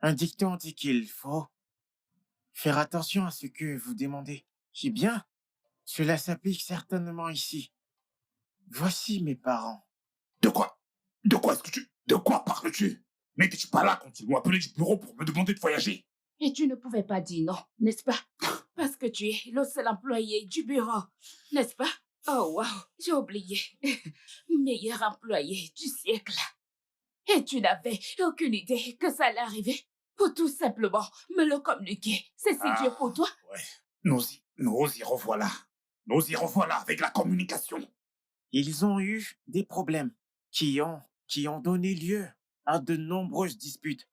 Un dicton dit qu'il faut faire attention à ce que vous demandez. Eh bien, cela s'applique certainement ici. Voici mes parents. De quoi? De quoi est-ce que tu... De quoi parles-tu? N'étais-tu pas là quand ils m'ont appelé du bureau pour me demander de voyager? Et tu ne pouvais pas dire non, n'est-ce pas? Parce que tu es le seul employé du bureau, n'est-ce pas? Oh, wow, j'ai oublié. Meilleur employé du siècle. Et tu n'avais aucune idée que ça allait arriver pour tout simplement me le communiquer. C'est si dur pour toi? Ouais. Nous y revoilà. Nous y revoilà avec la communication. Ils ont eu des problèmes qui ont donné lieu à de nombreuses disputes.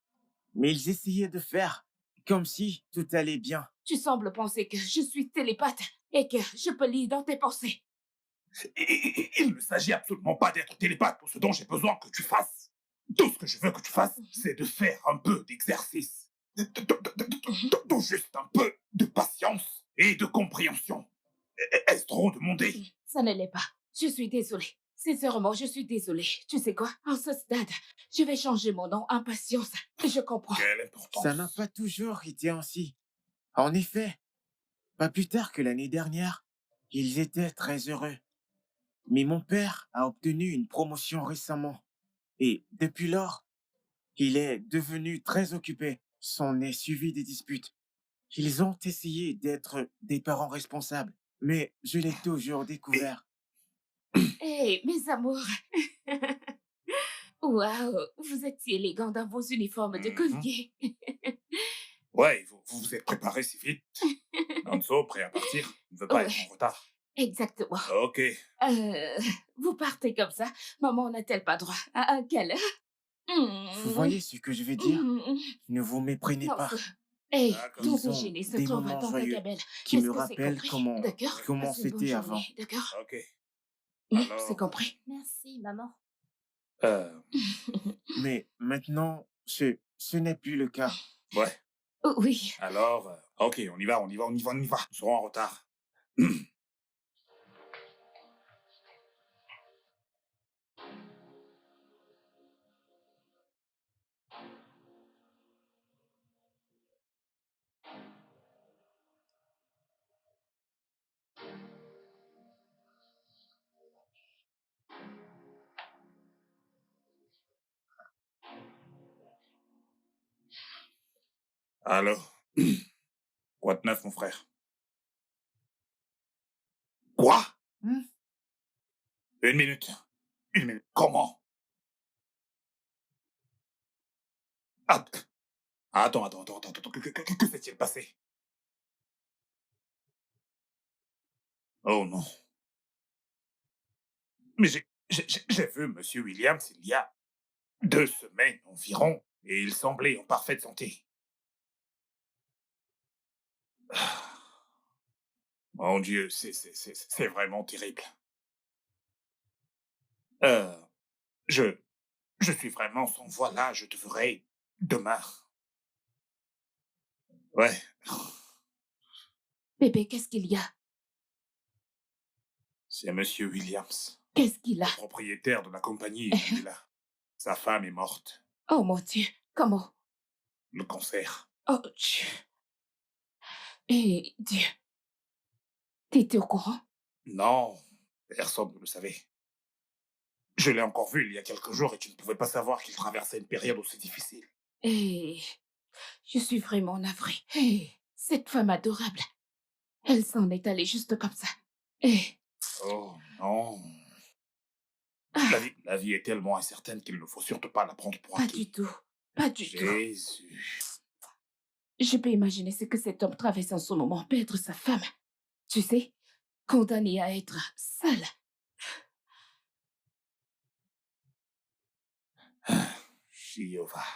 Mais ils essayaient de faire comme si tout allait bien. Tu sembles penser que je suis télépathe et que je peux lire dans tes pensées. Il ne s'agit absolument pas d'être télépathe pour ce dont j'ai besoin que tu fasses. Tout ce que je veux que tu fasses, c'est de faire un peu d'exercice. Juste un peu de patience et de compréhension. Est-ce trop demandé? Ça ne l'est pas. Je suis désolée. Sincèrement, je suis désolée. Tu sais quoi? En ce stade, je vais changer mon nom en patience. Je comprends. Quelle importance? Ça n'a pas toujours été ainsi. En effet, pas plus tard que l'année dernière, ils étaient très heureux. Mais mon père a obtenu une promotion récemment. Et depuis lors, il est devenu très occupé. S'en est suivi des disputes. Ils ont essayé d'être des parents responsables, mais je l'ai toujours Et découvert. Hé, mes amours. Waouh, vous êtes si élégants dans vos uniformes de Mhm. collier. Ouais, vous vous êtes préparé si vite. Hanzo, prêt à partir, ne veut pas Ouais, être en retard. exactement. Ok. Euh, vous partez comme ça. Maman n'a-t-elle pas droit à un câlin? Vous Hmm, voyez ce que je veux dire? hmm. Ne vous méprenez Non, pas. hé, D'accord. ton Ils ont déjeuner se des trouve moments dans ta joyeux cabane. qui Est-ce me que c'est rappellent compris? D'accord? comment Passe une bonne c'était avant. journée, d'accord? Ok. Alors, C'est compris? Merci, maman. euh, Mais maintenant, ce n'est plus le cas. ouais. Oh, oui. Alors, ok, on y va, on y va, on y va, on y va. Nous serons en retard. Alors, quoi de neuf, mon frère? Quoi? Hmm? Une minute. Une minute. Comment? Att- attends. Que s'est-il passé? Oh non. Mais j'ai vu Monsieur Williams il y a 2 semaines environ, et il semblait en parfaite santé. Mon Dieu, c'est vraiment terrible. Euh, je, je suis vraiment sans voix là, je te ferai demain. Ouais, Bébé, qu'est-ce qu'il y a? c'est Monsieur Williams, Qu'est-ce qu'il a? le propriétaire de la compagnie où il a. Sa femme est morte. Oh mon Dieu, comment? Le cancer. Oh Dieu. Eh Dieu, t'étais au courant? Non, personne ne le savait. Je l'ai encore vu il y a quelques jours et tu ne pouvais pas savoir qu'il traversait une période aussi difficile. Eh, je suis vraiment navrée. Eh, cette femme adorable, elle s'en est allée juste comme ça. Eh, Oh non. ah, La vie est tellement incertaine qu'il ne faut surtout pas la prendre pour pas du acquis. tout, pas du tout. Jésus. Je peux imaginer ce que cet homme traverse en ce moment, perdre sa femme. Tu sais, condamné à être seul. Jéhovah.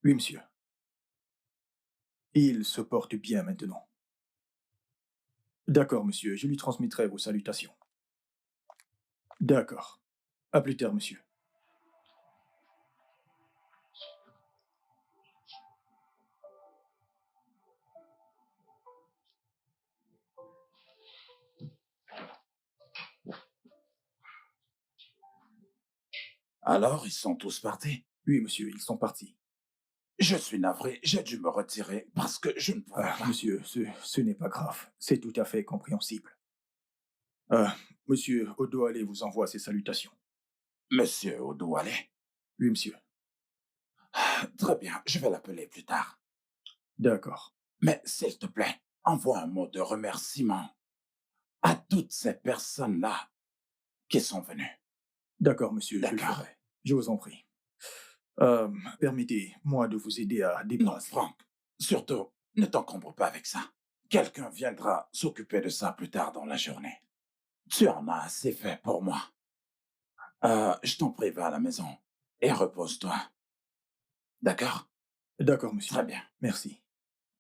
Oui, monsieur. Il se porte bien maintenant. D'accord, monsieur, je lui transmettrai vos salutations. D'accord. À plus tard, monsieur. Alors, ils sont tous partis. Oui, monsieur, ils sont partis. Je suis navré, j'ai dû me retirer parce que je ne pouvais Ah, pas. monsieur, ce n'est pas grave. C'est tout à fait compréhensible. Ah, monsieur Odoale vous envoie ses salutations. Monsieur Odouale. Oui, monsieur. Très bien, je vais l'appeler plus tard. D'accord. Mais s'il te plaît, envoie un mot de remerciement à toutes ces personnes-là qui sont venues. D'accord, monsieur, je le D'accord. ferai. Je vous en prie. Permettez-moi de vous aider à Non, débrasser. Franck, surtout, ne t'encombre pas avec ça. Quelqu'un viendra s'occuper de ça plus tard dans la journée. Tu en as assez fait pour moi. Je t'en prie, va à la maison et repose-toi. D'accord? D'accord, monsieur. Très bien. Merci.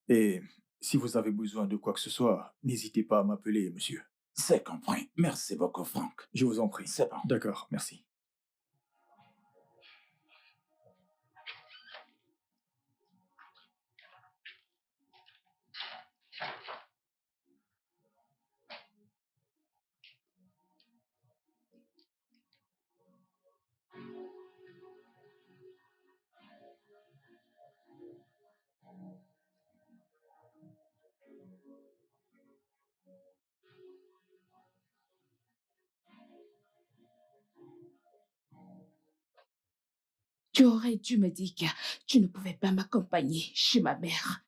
Et si vous avez besoin de quoi que ce soit, n'hésitez pas à m'appeler, monsieur. C'est compris. Merci beaucoup, Franck. Je vous en prie. C'est bon. D'accord, merci. Tu aurais dû me dire que tu ne pouvais pas m'accompagner chez ma mère.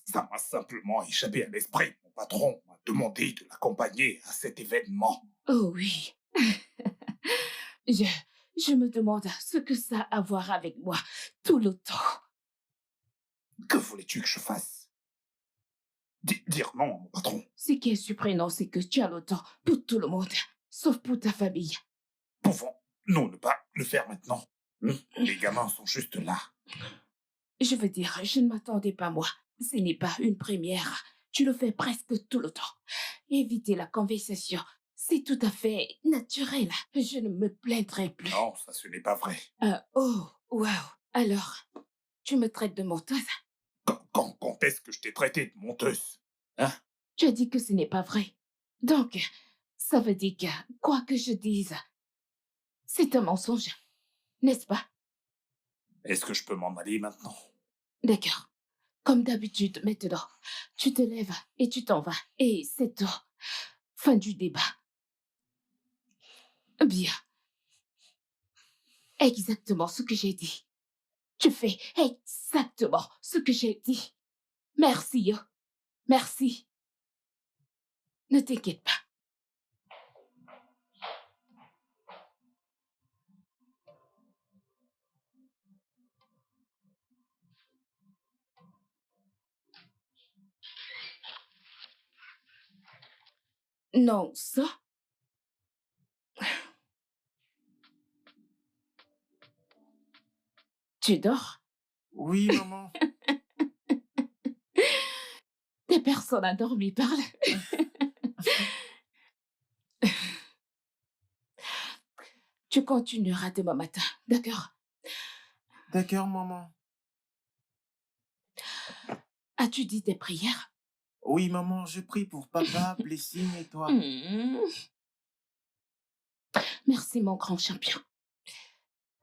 Ça m'a simplement échappé à l'esprit. Mon patron m'a demandé de l'accompagner à cet événement. Oh oui. je, je me demande ce que ça a à voir avec moi tout le temps. Que voulais-tu que je fasse? Dire non à mon patron. Ce qui est surprenant, c'est que tu as le temps pour tout le monde, sauf pour ta famille. Pouvons-nous ne pas le faire maintenant? Les gamins sont juste là. Je veux dire, je ne m'attendais pas, moi. Ce n'est pas une première. Tu le fais presque tout le temps. Éviter la conversation, c'est tout à fait naturel. Je ne me plaindrai plus. Non, ça ce n'est pas vrai. Oh, waouh. Alors, tu me traites de menteuse? Quand est-ce que je t'ai traité de menteuse? Hein? Tu as dit que ce n'est pas vrai. Donc, ça veut dire que, quoi que je dise, c'est un mensonge, n'est-ce pas? Est-ce que je peux m'en aller maintenant? D'accord. Comme d'habitude, maintenant, tu te lèves et tu t'en vas. Et c'est tout. Fin du débat. Bien. Exactement ce que j'ai dit. Tu fais exactement ce que j'ai dit. Merci, yo. Merci. Ne t'inquiète pas. Non, ça. Tu dors? Oui, maman. Des personnes endormies parlent. Tu continueras demain matin, d'accord? D'accord, maman. As-tu dit tes prières? Oui, maman, je prie pour papa, Blessing et toi. Hmm. Merci, mon grand champion.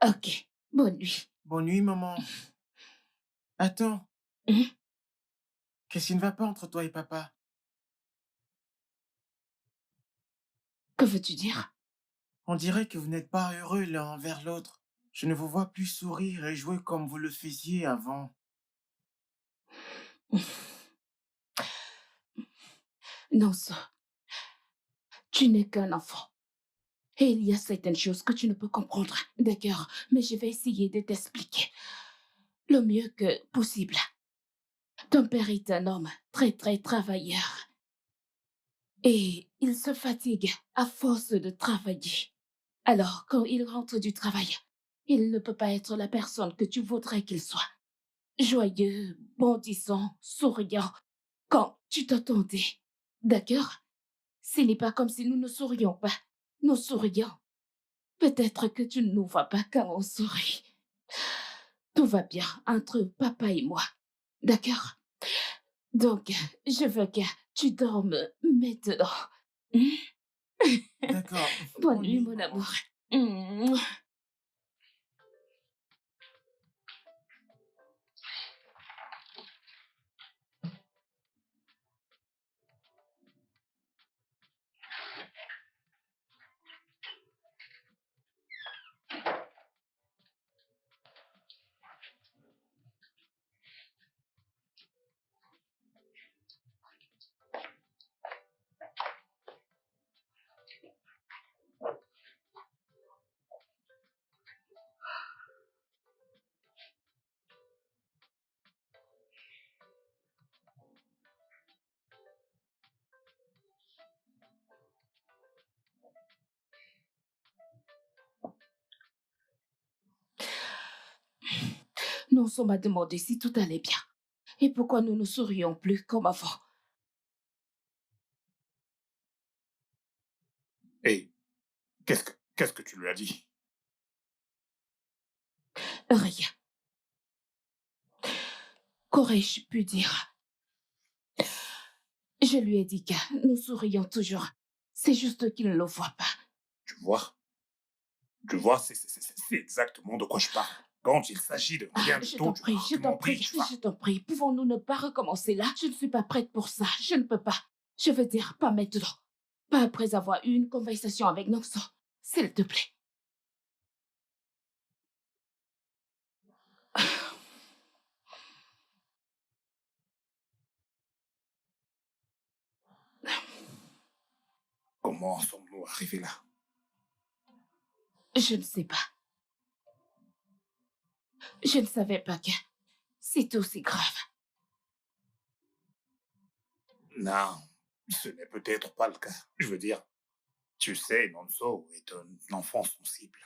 Ok, bonne nuit. Bonne nuit, maman. Attends, Hmm? qu'est-ce qui ne va pas entre toi et papa? Que veux-tu dire? On dirait que vous n'êtes pas heureux l'un envers l'autre. Je ne vous vois plus sourire et jouer comme vous le faisiez avant. Non, ça. Tu n'es qu'un enfant. Et il y a certaines choses que tu ne peux comprendre, d'accord? Mais je vais essayer de t'expliquer le mieux que possible. Ton père est un homme très, très travailleur. Et il se fatigue à force de travailler. Alors, quand il rentre du travail, Il ne peut pas être la personne que tu voudrais qu'il soit. Joyeux, bondissant, souriant, quand tu t'attendais. D'accord? Ce n'est pas comme si nous ne sourions pas. Nous sourions. Peut-être que tu ne nous vois pas quand on sourit. Tout va bien entre papa et moi. D'accord? Donc, je veux que tu dormes maintenant. D'accord. Bonne Bonne nuit, nuit, mon maman. amour. Mm. Nonso m'a demandé si tout allait bien. Et pourquoi nous ne sourions plus comme avant. Et qu'est-ce que tu lui as dit? Rien. Qu'aurais-je pu dire? Je lui ai dit que nous sourions toujours. C'est juste qu'il ne le voit pas. Tu vois? Tu vois, c'est exactement de quoi je parle. Quand il s'agit de rien du Je tout, t'en tu vas prie, je t'en argumenter, prie, tu vas... je t'en prie. Pouvons-nous ne pas recommencer là? Je ne suis pas prête pour ça. Je ne peux pas. Je veux dire, pas maintenant. Pas après avoir eu une conversation avec Nonso. S'il te plaît. Comment en sommes-nous arrivés là? Je ne sais pas. Je ne savais pas que c'est aussi grave. Non, ce n'est peut-être pas le cas. Je veux dire, tu sais, Nonso est un enfant sensible.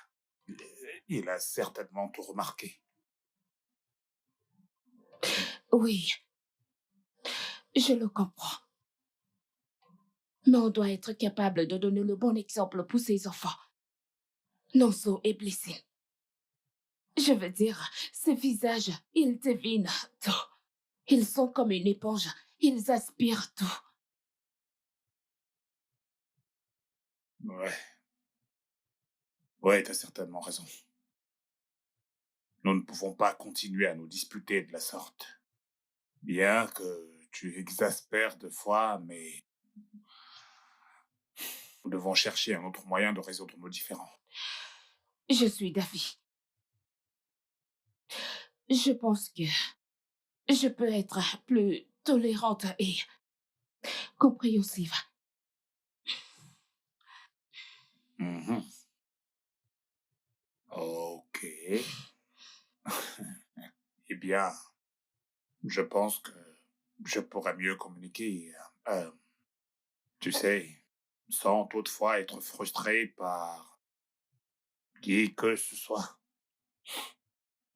Il a certainement tout remarqué. Oui, je le comprends. Mais on doit être capable de donner le bon exemple pour ses enfants. Nonso est blessé. Je veux dire, ces visages, ils devinent tout. Ils sont comme une éponge. Ils aspirent tout. Ouais. Ouais, t'as certainement raison. Nous ne pouvons pas continuer à nous disputer de la sorte. Bien que tu exaspères de fois, mais nous devons chercher un autre moyen de résoudre nos différends. Je suis d'avis. Je pense que je peux être plus tolérante et compréhensive. Mhm. Ok. Eh bien, je pense que je pourrais mieux communiquer. Tu sais, sans toutefois être frustré par qui que ce soit.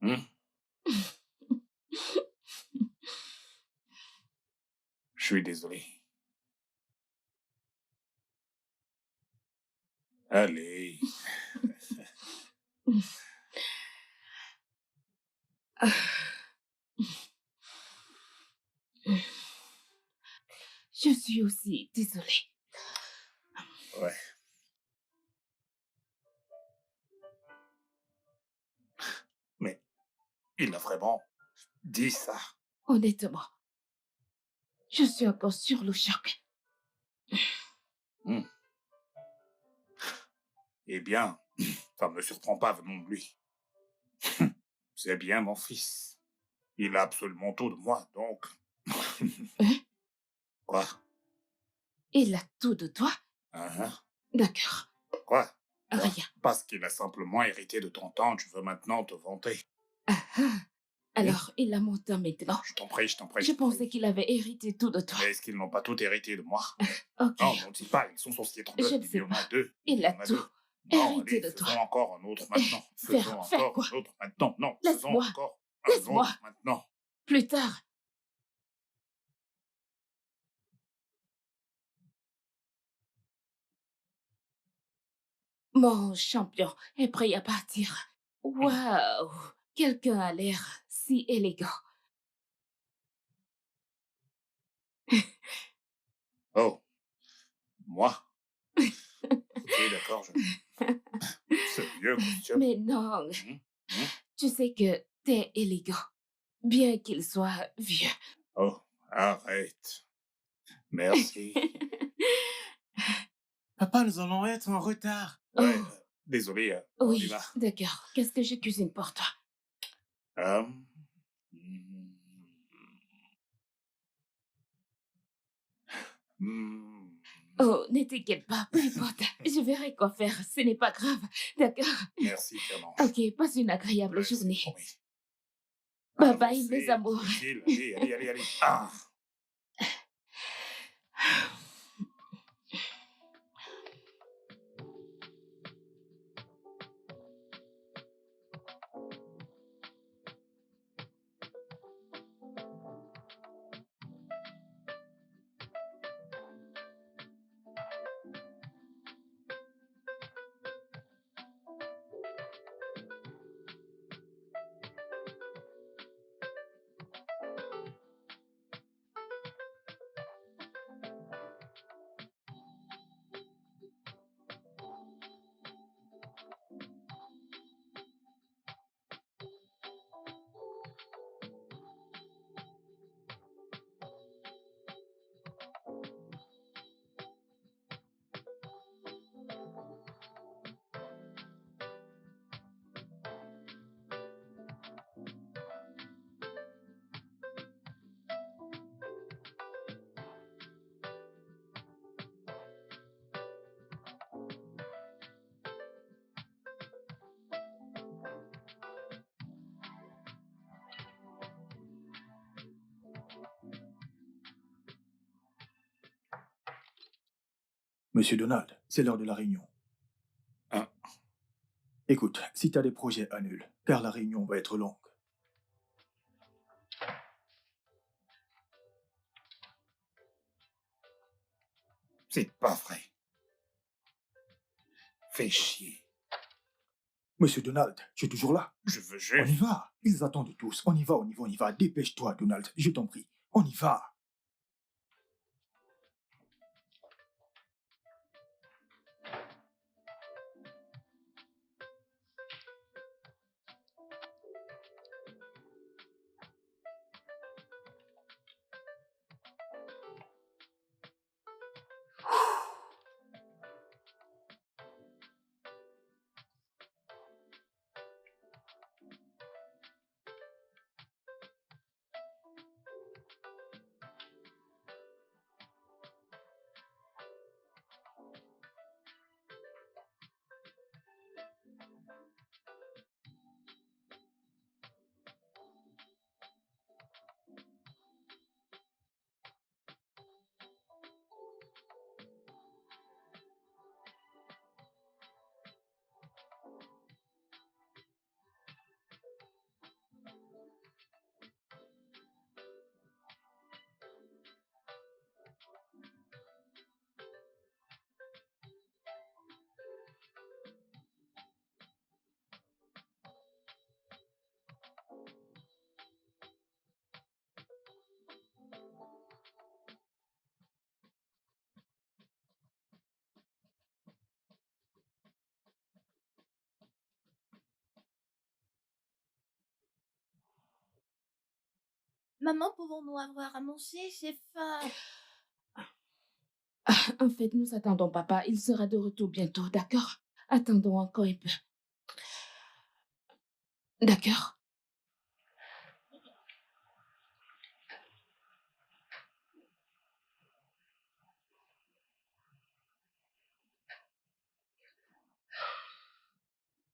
Hmm. Je suis désolé. Allez. Je suis aussi désolée. Ouais. Mais il a vraiment dit ça. Honnêtement, je suis encore sur le choc. Hmm. Eh bien, ça ne me surprend pas venant de lui. C'est bien mon fils. Il a absolument tout de moi, donc... Hein? Quoi? Il a tout de toi? Hein? D'accord. Quoi? Quoi? Rien. Parce qu'il a simplement hérité de ton temps, tu veux maintenant te vanter. Ah ah. Alors, il a mon temps maintenant. Je t'en prie, je t'en prie. Je pensais qu'il avait hérité tout de toi. Mais est-ce qu'ils n'ont pas tout hérité de moi? Ok. Non, n'ont-ils pas? Ils sont censés être deux. Je ne Il y sais en a pas. deux. Il y a en a tout. deux. Non, Héritier allez, de toi. faisons encore un autre maintenant. Faisons Faire encore quoi? un autre maintenant. Non, faisons Laisse-moi. encore un Laisse-moi. autre maintenant. Plus tard. Mon champion est prêt à partir. Waouh! Quelqu'un a l'air si élégant. Oh, moi? Ok, d'accord, ce vieux costume. Mais non, Hum, hum. tu sais que t'es élégant, bien qu'il soit vieux. Oh, arrête. Merci. Papa, nous allons être en retard. Ouais, Oh, désolé, on y oui, va. d'accord. Qu'est-ce que je cuisine pour toi? Hum, hum, Oh, ne t'inquiète pas, peu importe. Je verrai quoi faire, ce n'est pas grave. D'accord? Merci, Clémence. Ok, passe une agréable Ouais, c'est journée. promis. Bye bye, mes Avancez, amours. tranquille. Allez, allez, allez, allez. Ah. Monsieur Donald, c'est l'heure de la réunion. Hein, Écoute, si t'as des projets, annule, car la réunion va être longue. c'est pas vrai. Fais chier. Monsieur Donald, je suis toujours là. Je veux On y juste. va. Ils attendent tous. On y va, on y va, on y va. Dépêche-toi, Donald, je t'en prie. On y va. Maman, pouvons-nous avoir à manger? J'ai faim. En fait, nous attendons papa. Il sera de retour bientôt, d'accord? Attendons encore un peu. D'accord?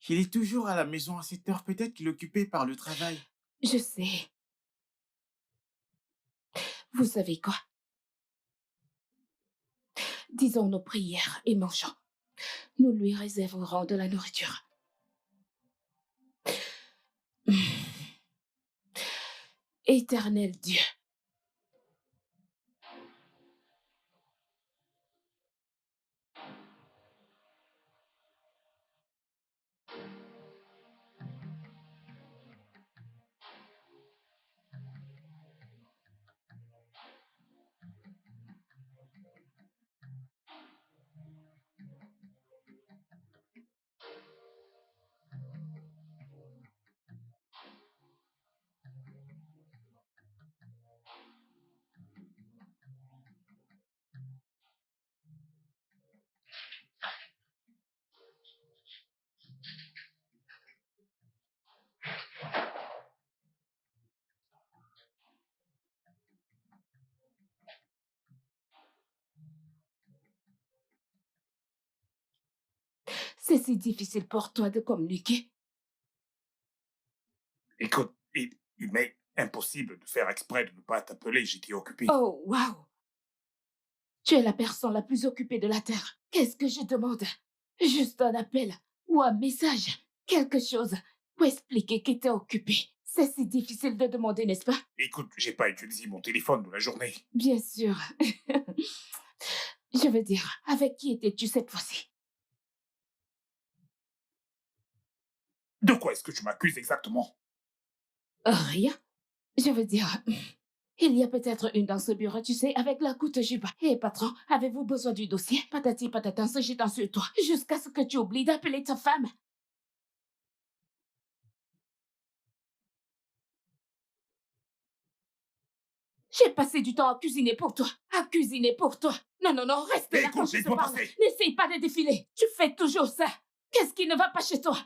Il est toujours à la maison à cette heure. Peut-être qu'il est occupé par le travail. Je sais. Vous savez quoi? Disons nos prières et mangeons. Nous lui réserverons de la nourriture. Éternel Dieu, c'est si difficile pour toi de communiquer. Écoute, il m'est impossible de faire exprès de ne pas t'appeler, j'étais occupé. Oh, waouh! Tu es la personne la plus occupée de la Terre. Qu'est-ce que je demande? Juste un appel ou un message, quelque chose pour expliquer que t'es occupé. C'est si difficile de demander, n'est-ce pas? Écoute, j'ai pas utilisé mon téléphone de la journée. Bien sûr. Je veux dire, avec qui étais-tu cette fois-ci? De quoi est-ce que tu m'accuses exactement? Rien. Je veux dire, il y a peut-être une dans ce bureau, tu sais, avec la coûte jupe. Hé, patron, avez-vous besoin du dossier? Patati patata, se jetant sur toi, jusqu'à ce que tu oublies d'appeler ta femme. J'ai passé du temps à cuisiner pour toi. À cuisiner pour toi. Non, non, non, reste là quand Écoute, je te laisse-moi parle. passer. N'essaye pas de défiler. Tu fais toujours ça. Qu'est-ce qui ne va pas chez toi?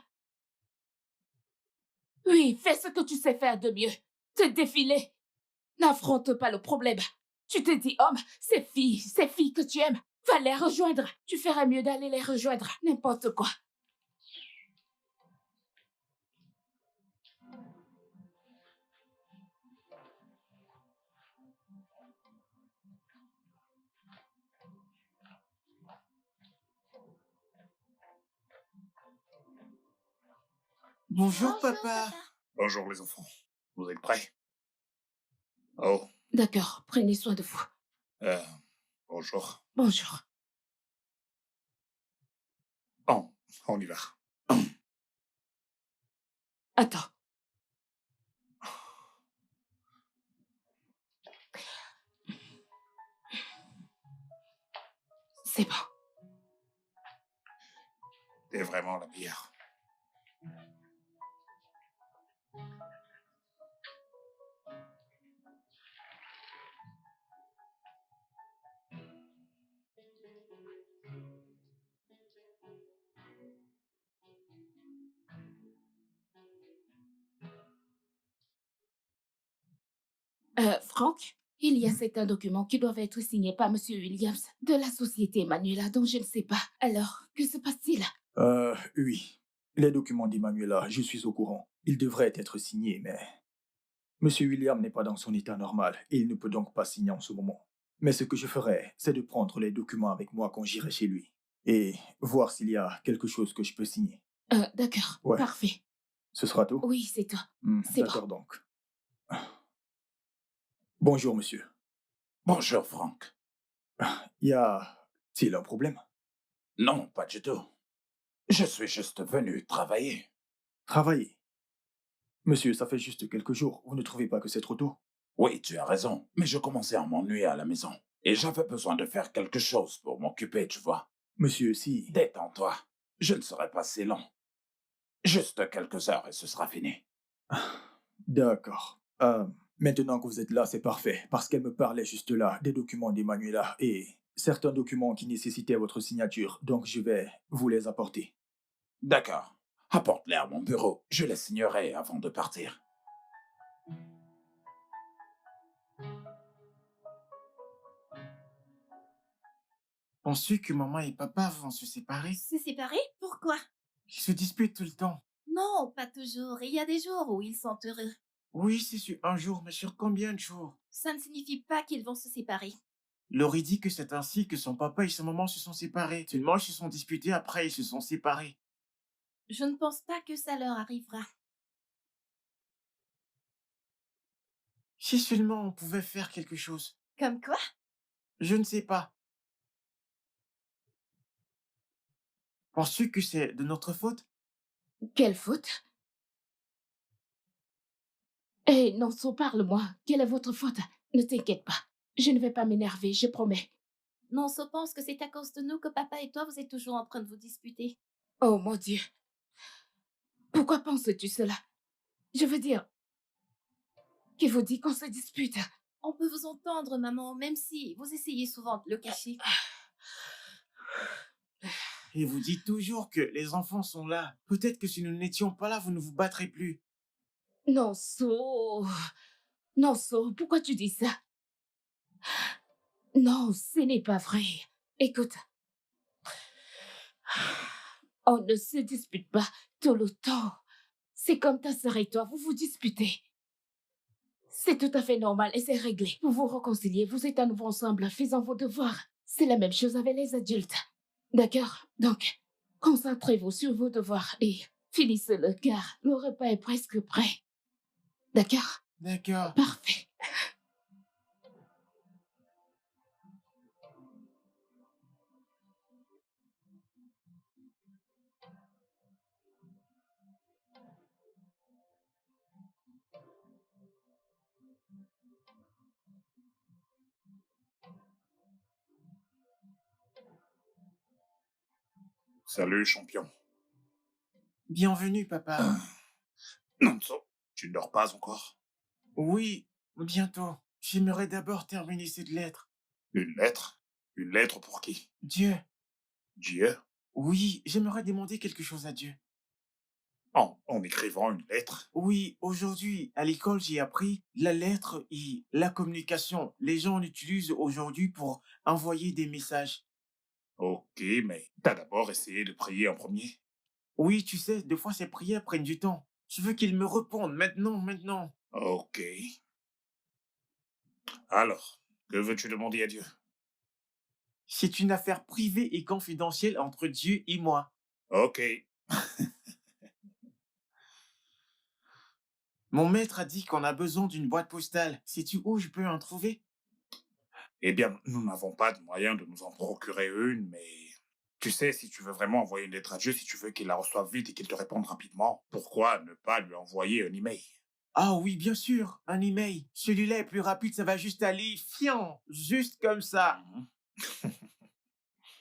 Oui, fais ce que tu sais faire de mieux. Te défiler. N'affronte pas le problème. Tu te dis homme, ces filles que tu aimes, va les rejoindre. Tu ferais mieux d'aller les rejoindre. N'importe quoi. Bonjour, Bonjour, papa. papa. Bonjour les enfants. Vous êtes prêts? Oh, D'accord, prenez soin de vous. euh, bonjour. Bonjour. Bon, on y va. Attends. C'est bon. T'es vraiment la meilleure. Franck, il y a certains documents qui doivent être signés par Monsieur Williams de la société Manuela dont je ne sais pas. Alors, que se passe-t-il? Oui. Les documents d'Emmanuela, je suis au courant. Ils devraient être signés, mais Monsieur William n'est pas dans son état normal et il ne peut donc pas signer en ce moment. Mais ce que je ferai, c'est de prendre les documents avec moi quand j'irai chez lui et voir s'il y a quelque chose que je peux signer. D'accord, Ouais. parfait. Ce sera tout? Oui, c'est toi. C'est bon. D'accord donc. Bonjour, monsieur. Bonjour, Franck. Y a-t-il un problème? Non, pas du tout. Je suis juste venu travailler. Travailler. Monsieur, ça fait juste quelques jours. Vous ne trouvez pas que c'est trop tôt? Oui, tu as raison, mais je commençais à m'ennuyer à la maison. Et j'avais besoin de faire quelque chose pour m'occuper, tu vois. Monsieur, si... Détends-toi. Je ne serai pas si long. Juste quelques heures et ce sera fini. D'accord. Maintenant que vous êtes là, c'est parfait, parce qu'elle me parlait juste là des documents d'Emmanuela et certains documents qui nécessitaient votre signature, donc je vais vous les apporter. D'accord. Apporte-les à mon bureau. Je les signerai avant de partir. Penses-tu que maman et papa vont se séparer? Se séparer? Pourquoi? Ils se disputent tout le temps. Non, pas toujours. Il y a des jours où ils sont heureux. Oui, c'est sur un jour, mais sur combien de jours? Ça ne signifie pas qu'ils vont se séparer. Laurie dit que c'est ainsi que son papa et sa maman se sont séparés. Seulement, ils se sont disputés, après ils se sont séparés. Je ne pense pas que ça leur arrivera. Si seulement on pouvait faire quelque chose. Comme quoi? Je ne sais pas. Penses-tu que c'est de notre faute? Quelle faute? Hé, Nonso, parle-moi. Quelle est votre faute? Ne t'inquiète pas. Je ne vais pas m'énerver, je promets. Nonso pense que c'est à cause de nous que papa et toi vous êtes toujours en train de vous disputer. Oh mon Dieu. Pourquoi penses-tu cela? Je veux dire, qui vous dit qu'on se dispute? On peut vous entendre, maman, même si vous essayez souvent de le cacher. Et vous dites toujours que les enfants sont là. Peut-être que si nous n'étions pas là, vous ne vous battrez plus. Nonso. Nonso, pourquoi tu dis ça? Non, ce n'est pas vrai. Écoute. On ne se dispute pas tout le temps. C'est comme ta sœur et toi, vous vous disputez. C'est tout à fait normal et c'est réglé. Vous vous réconciliez, vous êtes à nouveau ensemble, faisant vos devoirs. C'est la même chose avec les adultes. D'accord? Donc, concentrez-vous sur vos devoirs et finissez-le car le repas est presque prêt. D'accord? D'accord. Parfait. Salut, champion. Bienvenue, papa. Nonso, tu ne dors pas encore? Oui, bientôt. J'aimerais d'abord terminer cette lettre. Une lettre? Une lettre pour qui? Dieu. Dieu? Oui, j'aimerais demander quelque chose à Dieu. En écrivant une lettre? Oui, aujourd'hui, à l'école, j'ai appris la lettre et la communication. Les gens l'utilisent aujourd'hui pour envoyer des messages. Ok, mais t'as d'abord essayé de prier en premier? Oui, tu sais, des fois, ces prières prennent du temps. Je veux qu'il me réponde maintenant. Ok. Alors, que veux-tu demander à Dieu? C'est une affaire privée et confidentielle entre Dieu et moi. Ok. Mon maître a dit qu'on a besoin d'une boîte postale. Sais-tu où je peux en trouver? Eh bien, nous n'avons pas de moyen de nous en procurer une, mais tu sais, si tu veux vraiment envoyer une lettre à Dieu, si tu veux qu'il la reçoive vite et qu'il te réponde rapidement, pourquoi ne pas lui envoyer un email? Ah oui, bien sûr, un email. Celui-là est plus rapide, ça va juste aller, fiant, juste comme ça. Mhm.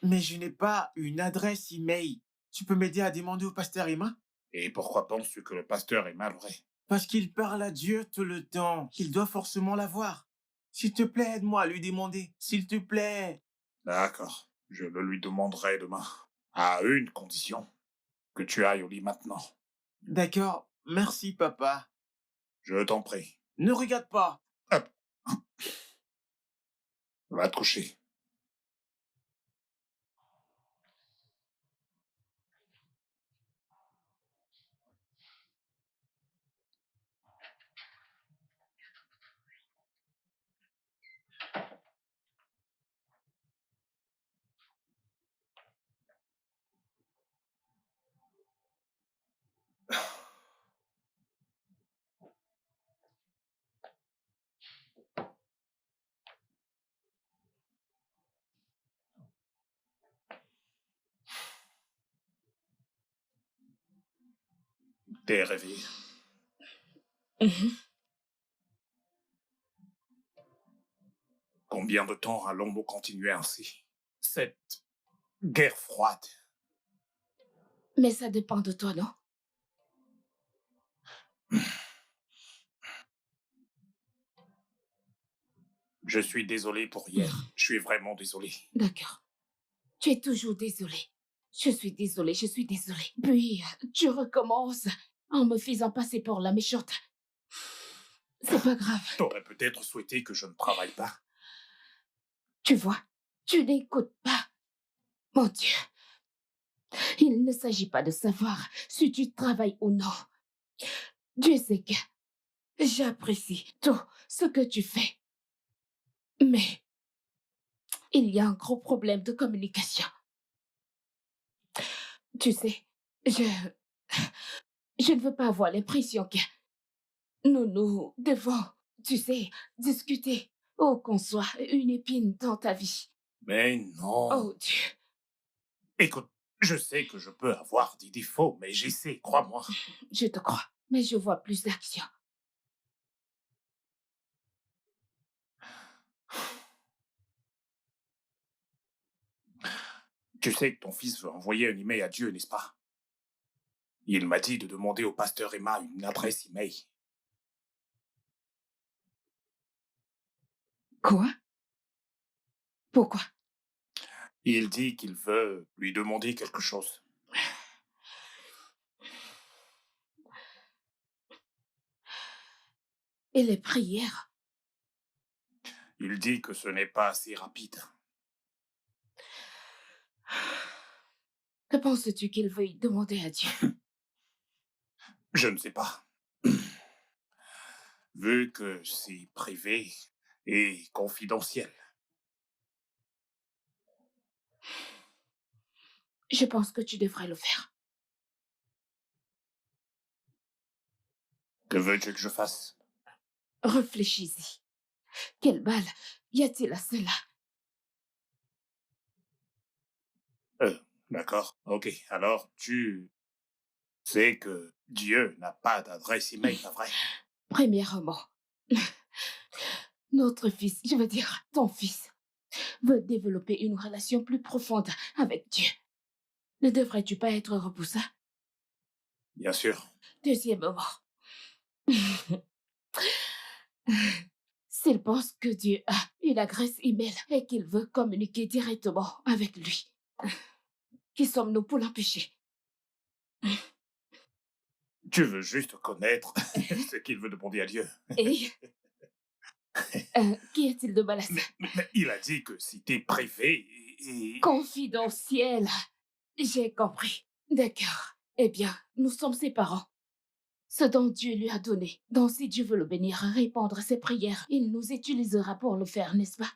Mais je n'ai pas une adresse email. Tu peux m'aider à demander au pasteur Emma? Et pourquoi penses-tu que le pasteur est malheureux? Parce qu'il parle à Dieu tout le temps. Il doit forcément l'avoir. S'il te plaît, aide-moi à lui demander. S'il te plaît. D'accord, je le lui demanderai demain. À une condition, que tu ailles au lit maintenant. D'accord, merci papa. Je t'en prie. Ne regarde pas. Hop, va te coucher. T'es réveillé. Mhm. Combien de temps allons-nous continuer ainsi? Cette guerre froide. Mais ça dépend de toi, non? Je suis désolé pour hier. Je suis vraiment désolé. D'accord. Tu es toujours désolé. Je suis désolée. Puis, tu recommences en me faisant passer pour la méchante. C'est pas grave. T'aurais peut-être souhaité que je ne travaille pas. Tu vois, tu n'écoutes pas. Mon Dieu. Il ne s'agit pas de savoir si tu travailles ou non. Dieu sait que j'apprécie tout ce que tu fais. Mais Il y a un gros problème de communication. Tu sais, je... Je ne veux pas avoir l'impression que nous devons, tu sais, discuter ou qu'on soit une épine dans ta vie. Mais non. Oh Dieu, Écoute, je sais que je peux avoir des défauts, mais j'essaie, crois-moi. je te crois, mais je vois plus d'action. Tu sais que ton fils veut envoyer un email à Dieu, n'est-ce pas? Il m'a dit de demander au pasteur Emma une adresse email. Quoi? Pourquoi? Il dit qu'il veut lui demander quelque chose. Et les prières? Il dit que ce n'est pas assez rapide. Que penses-tu qu'il veuille demander à Dieu? Je ne sais pas. Vu que c'est privé et confidentiel. Je pense que tu devrais le faire. Que veux-tu que je fasse? Réfléchis-y. Quel mal y a-t-il à cela? D'accord, ok. Alors, tu sais que Dieu n'a pas d'adresse email, pas vrai? Premièrement, notre fils, je veux dire ton fils, veut développer une relation plus profonde avec Dieu. Ne devrais-tu pas être repoussé? Bien sûr. Deuxièmement, s'il pense que Dieu a une adresse email et qu'il veut communiquer directement avec lui, qui sommes-nous pour l'empêcher? Tu veux juste connaître ce qu'il veut demander à Dieu. Et qu'y a-t-il de mal à ça? Mais il a dit que c'était privé et... Confidentiel. J'ai compris. D'accord. Eh bien, nous sommes ses parents. Ce dont Dieu lui a donné. Donc, si Dieu veut le bénir, répondre à ses prières, il nous utilisera pour le faire, n'est-ce pas?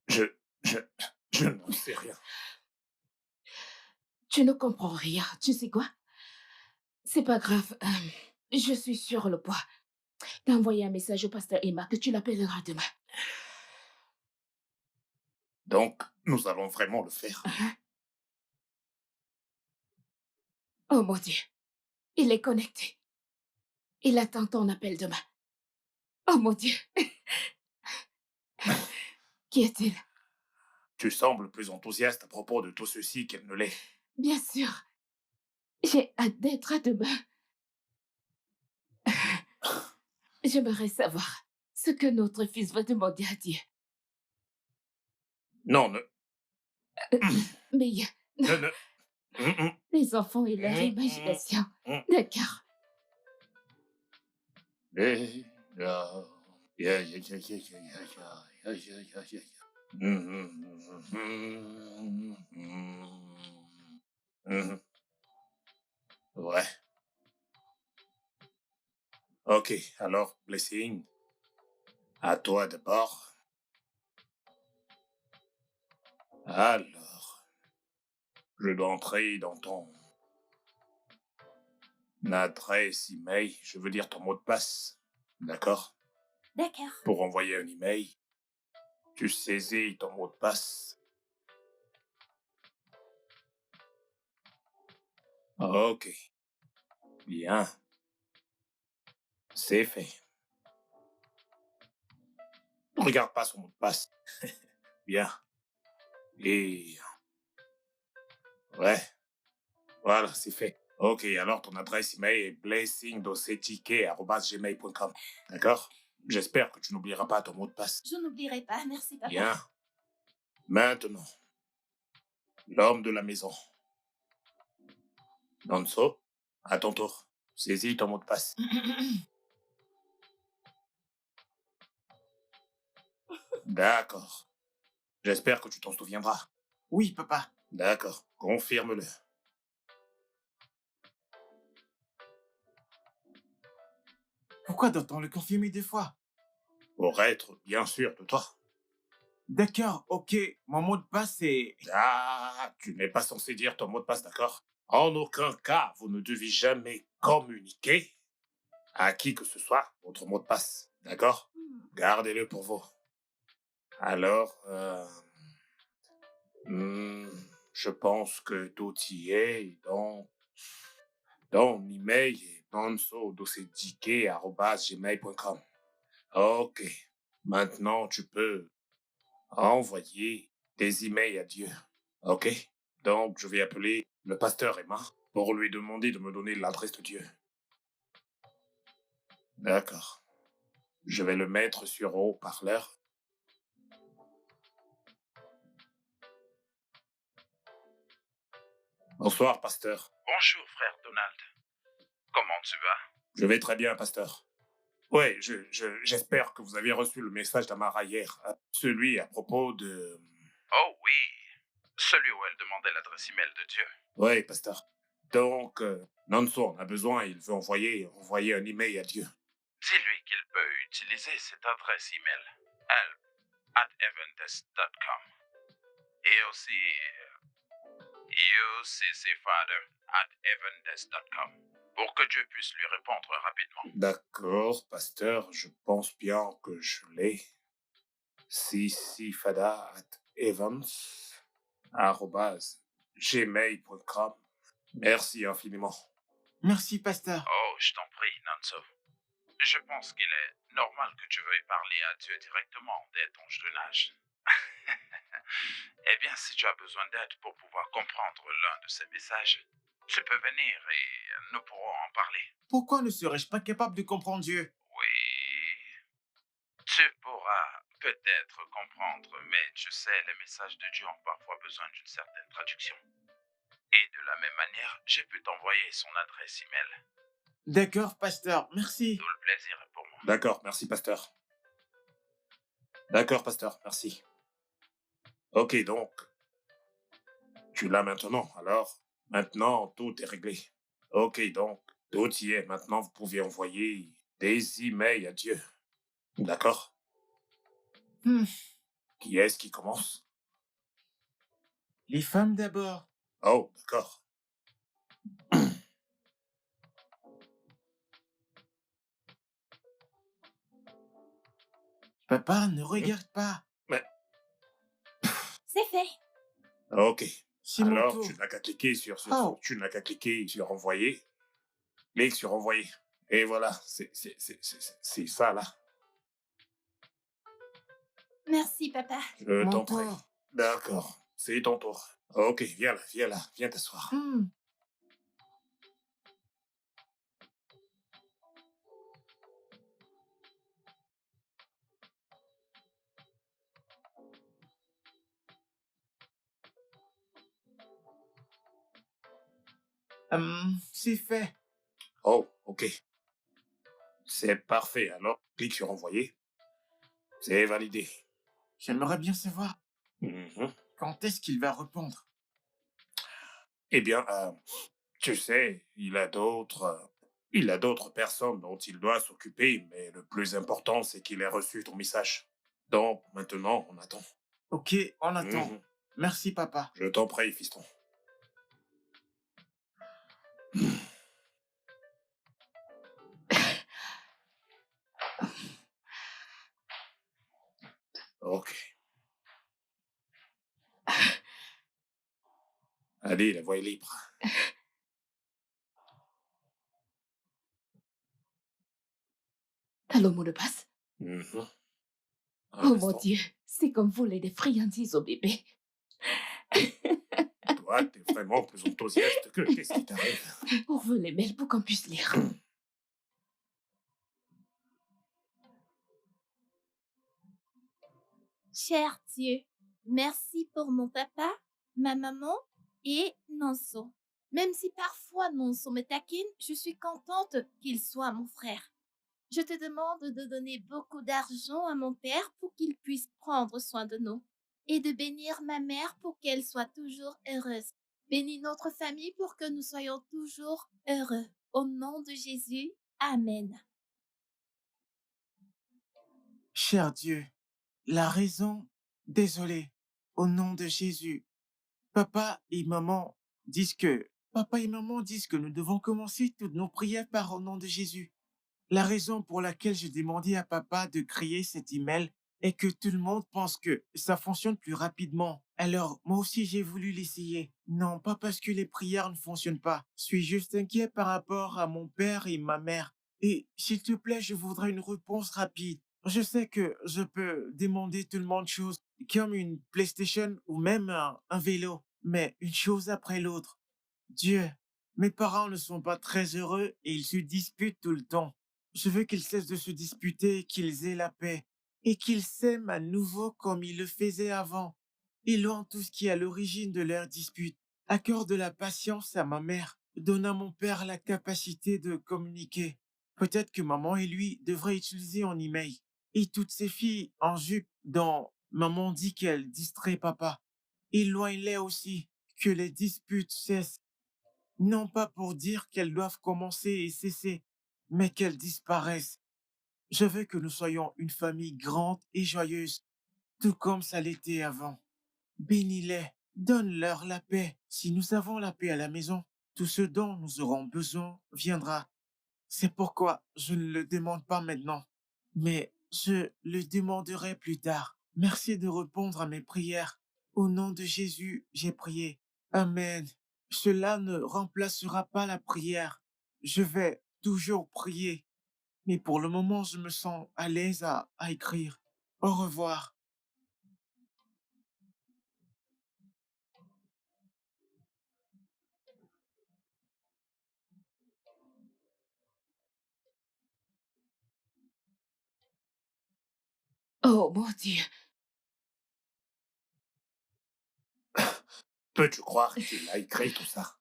Je, je n'en sais rien. Tu ne comprends rien. Tu sais quoi? C'est pas grave. Je suis sur le point d'envoyer un message au pasteur Emma que tu l'appelleras demain. Donc, nous allons vraiment le faire. Oh mon Dieu. Il est connecté. Il attend ton appel demain. Oh mon Dieu. Qui est-il? Tu sembles plus enthousiaste à propos de tout ceci qu'elle ne l'est. Bien sûr. J'ai hâte d'être à demain. J'aimerais savoir ce que notre fils va demander à Dieu. Non, ne... Mais ne... les enfants et leur imagination. D'accord. Ouais. Ok, alors, Blessing, à toi d'abord. Alors, je dois entrer dans ton adresse email, je veux dire ton mot de passe, d'accord? D'accord. Pour envoyer un email, tu saisis ton mot de passe. Ok, bien, c'est fait. Regarde pas son mot de passe. Bien. Et... Ouais, voilà, c'est fait. Ok, alors ton adresse email est blessingdocetike@gmail.com. D'accord? J'espère que tu n'oublieras pas ton mot de passe. Je n'oublierai pas, merci papa. Bien. Maintenant, l'homme de la maison. Nonso, à ton tour. Saisis ton mot de passe. D'accord. J'espère que tu t'en souviendras. Oui, papa. D'accord. Confirme-le. Pourquoi doit-on le confirmer 2 fois? Pour être bien sûr de toi. D'accord, ok. Mon mot de passe est... Ah, tu n'es pas censé dire ton mot de passe, d'accord? En aucun cas, vous ne devez jamais communiquer à qui que ce soit votre mot de passe, d'accord? Gardez-le pour vous. Alors, hmm, je pense que tout y est dans l'email et nonso.gmail.com. Ok. Maintenant, tu peux envoyer des emails à Dieu. Ok? Donc, je vais appeler le pasteur Emma pour lui demander de me donner l'adresse de Dieu. D'accord. Je vais le mettre sur haut-parleur. Bonsoir, pasteur. Bonjour, frère Donald. Comment tu vas? Je vais très bien, pasteur. Ouais, j'espère que vous avez reçu le message d'Amara hier, celui à propos de... Oh oui, celui où elle demandait l'adresse email de Dieu. Ouais, pasteur. Donc, Nonso a besoin, il veut envoyer un email à Dieu. Dis-lui qu'il peut utiliser cette adresse email, help@eventest.com. Et aussi uccfather@eventest.com pour que Dieu puisse lui répondre rapidement. D'accord, pasteur, je pense bien que je l'ai. cfada@evans@gmail.com. Merci infiniment. Merci, pasteur. Oh, je t'en prie, Nanso. Je pense qu'il est normal que tu veuilles parler à Dieu directement dès ton jeune âge. Eh bien, si tu as besoin d'aide pour pouvoir comprendre l'un de ces messages, tu peux venir et nous pourrons en parler. Pourquoi ne serais-je pas capable de comprendre Dieu? Oui, tu pourras peut-être comprendre, mais tu sais, les messages de Dieu ont parfois besoin d'une certaine traduction. Et de la même manière, j'ai pu t'envoyer son adresse email. D'accord, pasteur, merci. Tout le plaisir est pour moi. D'accord, merci, pasteur. D'accord, pasteur, merci. Ok, donc, tu l'as maintenant, alors maintenant, tout est réglé. Ok, donc, tout y est. Maintenant, vous pouvez envoyer des emails à Dieu. D'accord? Hmm, Qui est-ce qui commence? Les femmes d'abord. Oh, d'accord. Papa, ne regarde pas. Mais, C'est fait. ok. C'est mon Alors, tour. tu n'as qu'à cliquer sur Oh. tu n'as qu'à cliquer sur envoyer. Clique sur envoyer. Et voilà, c'est ça, là. Merci, papa. Je Mon t'en prie. tour. D'accord, c'est ton tour. Ok, viens là, viens t'asseoir. Hmm, c'est fait. Oh, ok. C'est parfait. Alors, clique sur envoyer. C'est validé. J'aimerais bien savoir Mhm. quand est-ce qu'il va répondre. Eh bien, tu sais, il a d'autres personnes dont il doit s'occuper, mais le plus important, c'est qu'il ait reçu ton message. Donc, maintenant, on attend. Ok, on attend. Mhm. Merci, papa. Je t'en prie, fiston. Ok. Allez, la voie est libre. T'as le mot de passe? Mhm. Un Oh mon instant. Dieu, c'est comme voler des friandises au bébé. Toi, t'es vraiment plus enthousiaste que qu'est-ce qui t'arrive? On veut les mails pour qu'on puisse lire. Cher Dieu, merci pour mon papa, ma maman et Nonso. Même si parfois Nonso me taquine, je suis contente qu'il soit mon frère. Je te demande de donner beaucoup d'argent à mon père pour qu'il puisse prendre soin de nous et de bénir ma mère pour qu'elle soit toujours heureuse. Bénis notre famille pour que nous soyons toujours heureux. Au nom de Jésus, Amen. Cher Dieu, la raison Désolé. Au nom de Jésus. Papa et maman disent que nous devons commencer toutes nos prières par au nom de Jésus. La raison pour laquelle j'ai demandé à papa de créer cet email est que tout le monde pense que ça fonctionne plus rapidement. Alors, moi aussi, j'ai voulu l'essayer. Non, pas parce que les prières ne fonctionnent pas. Je suis juste inquiet par rapport à mon père et ma mère. Et s'il te plaît, je voudrais une réponse rapide. Je sais que je peux demander tellement de choses, comme une PlayStation ou même un vélo, mais une chose après l'autre. Dieu, mes parents ne sont pas très heureux et ils se disputent tout le temps. Je veux qu'ils cessent de se disputer, qu'ils aient la paix et qu'ils s'aiment à nouveau comme ils le faisaient avant. Éloigne tout ce qui est à l'origine de leur dispute. Accorde la patience à ma mère. Donne à mon père la capacité de communiquer. Peut-être que maman et lui devraient utiliser un email. Et toutes ces filles en jupe dont maman dit qu'elles distraient papa. Éloigne-les aussi. Que les disputes cessent. Non pas pour dire qu'elles doivent commencer et cesser, mais qu'elles disparaissent. Je veux que nous soyons une famille grande et joyeuse, tout comme ça l'était avant. Bénis-les, donne-leur la paix. Si nous avons la paix à la maison, tout ce dont nous aurons besoin viendra. C'est pourquoi je ne le demande pas maintenant, mais je le demanderai plus tard. Merci de répondre à mes prières. Au nom de Jésus, j'ai prié. Amen. Cela ne remplacera pas la prière. Je vais toujours prier, mais pour le moment, je me sens à l'aise à écrire. Au revoir. Oh mon Dieu, Peux-tu croire qu'il a écrit tout ça?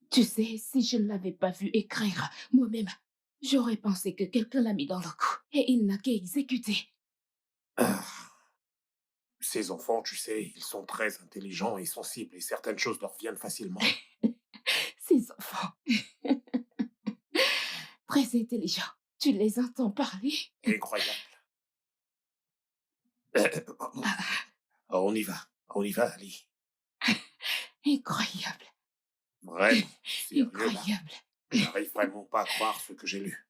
tu sais, si je ne l'avais pas vu écrire moi-même, j'aurais pensé que quelqu'un l'a mis dans le coup et il n'a qu'à exécuter. Ah, ces enfants, tu sais, ils sont très intelligents et sensibles et certaines choses leur viennent facilement. Ces enfants, très intelligents, tu les entends parler? Incroyable. Ah, On y va, Ali. incroyable, Vraiment, sérieux là. incroyable. Je n'arrive vraiment pas à croire ce que j'ai lu.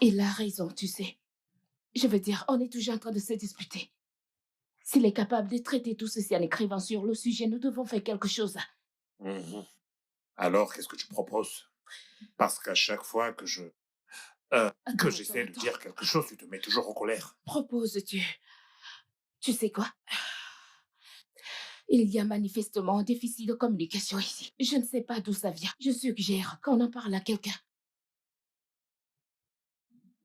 Il a raison, tu sais. Je veux dire, on est toujours en train de se disputer. S'il est capable de traiter tout ceci en écrivant sur le sujet, nous devons faire quelque chose. Mhm. Alors, qu'est-ce que tu proposes? Parce qu'à chaque fois que Attends, j'essaie de attends. dire quelque chose, tu te mets toujours en colère. Proposes-tu? Tu sais quoi? Il y a manifestement un déficit de communication ici. Je ne sais pas d'où ça vient. Je suggère qu'on en parle à quelqu'un.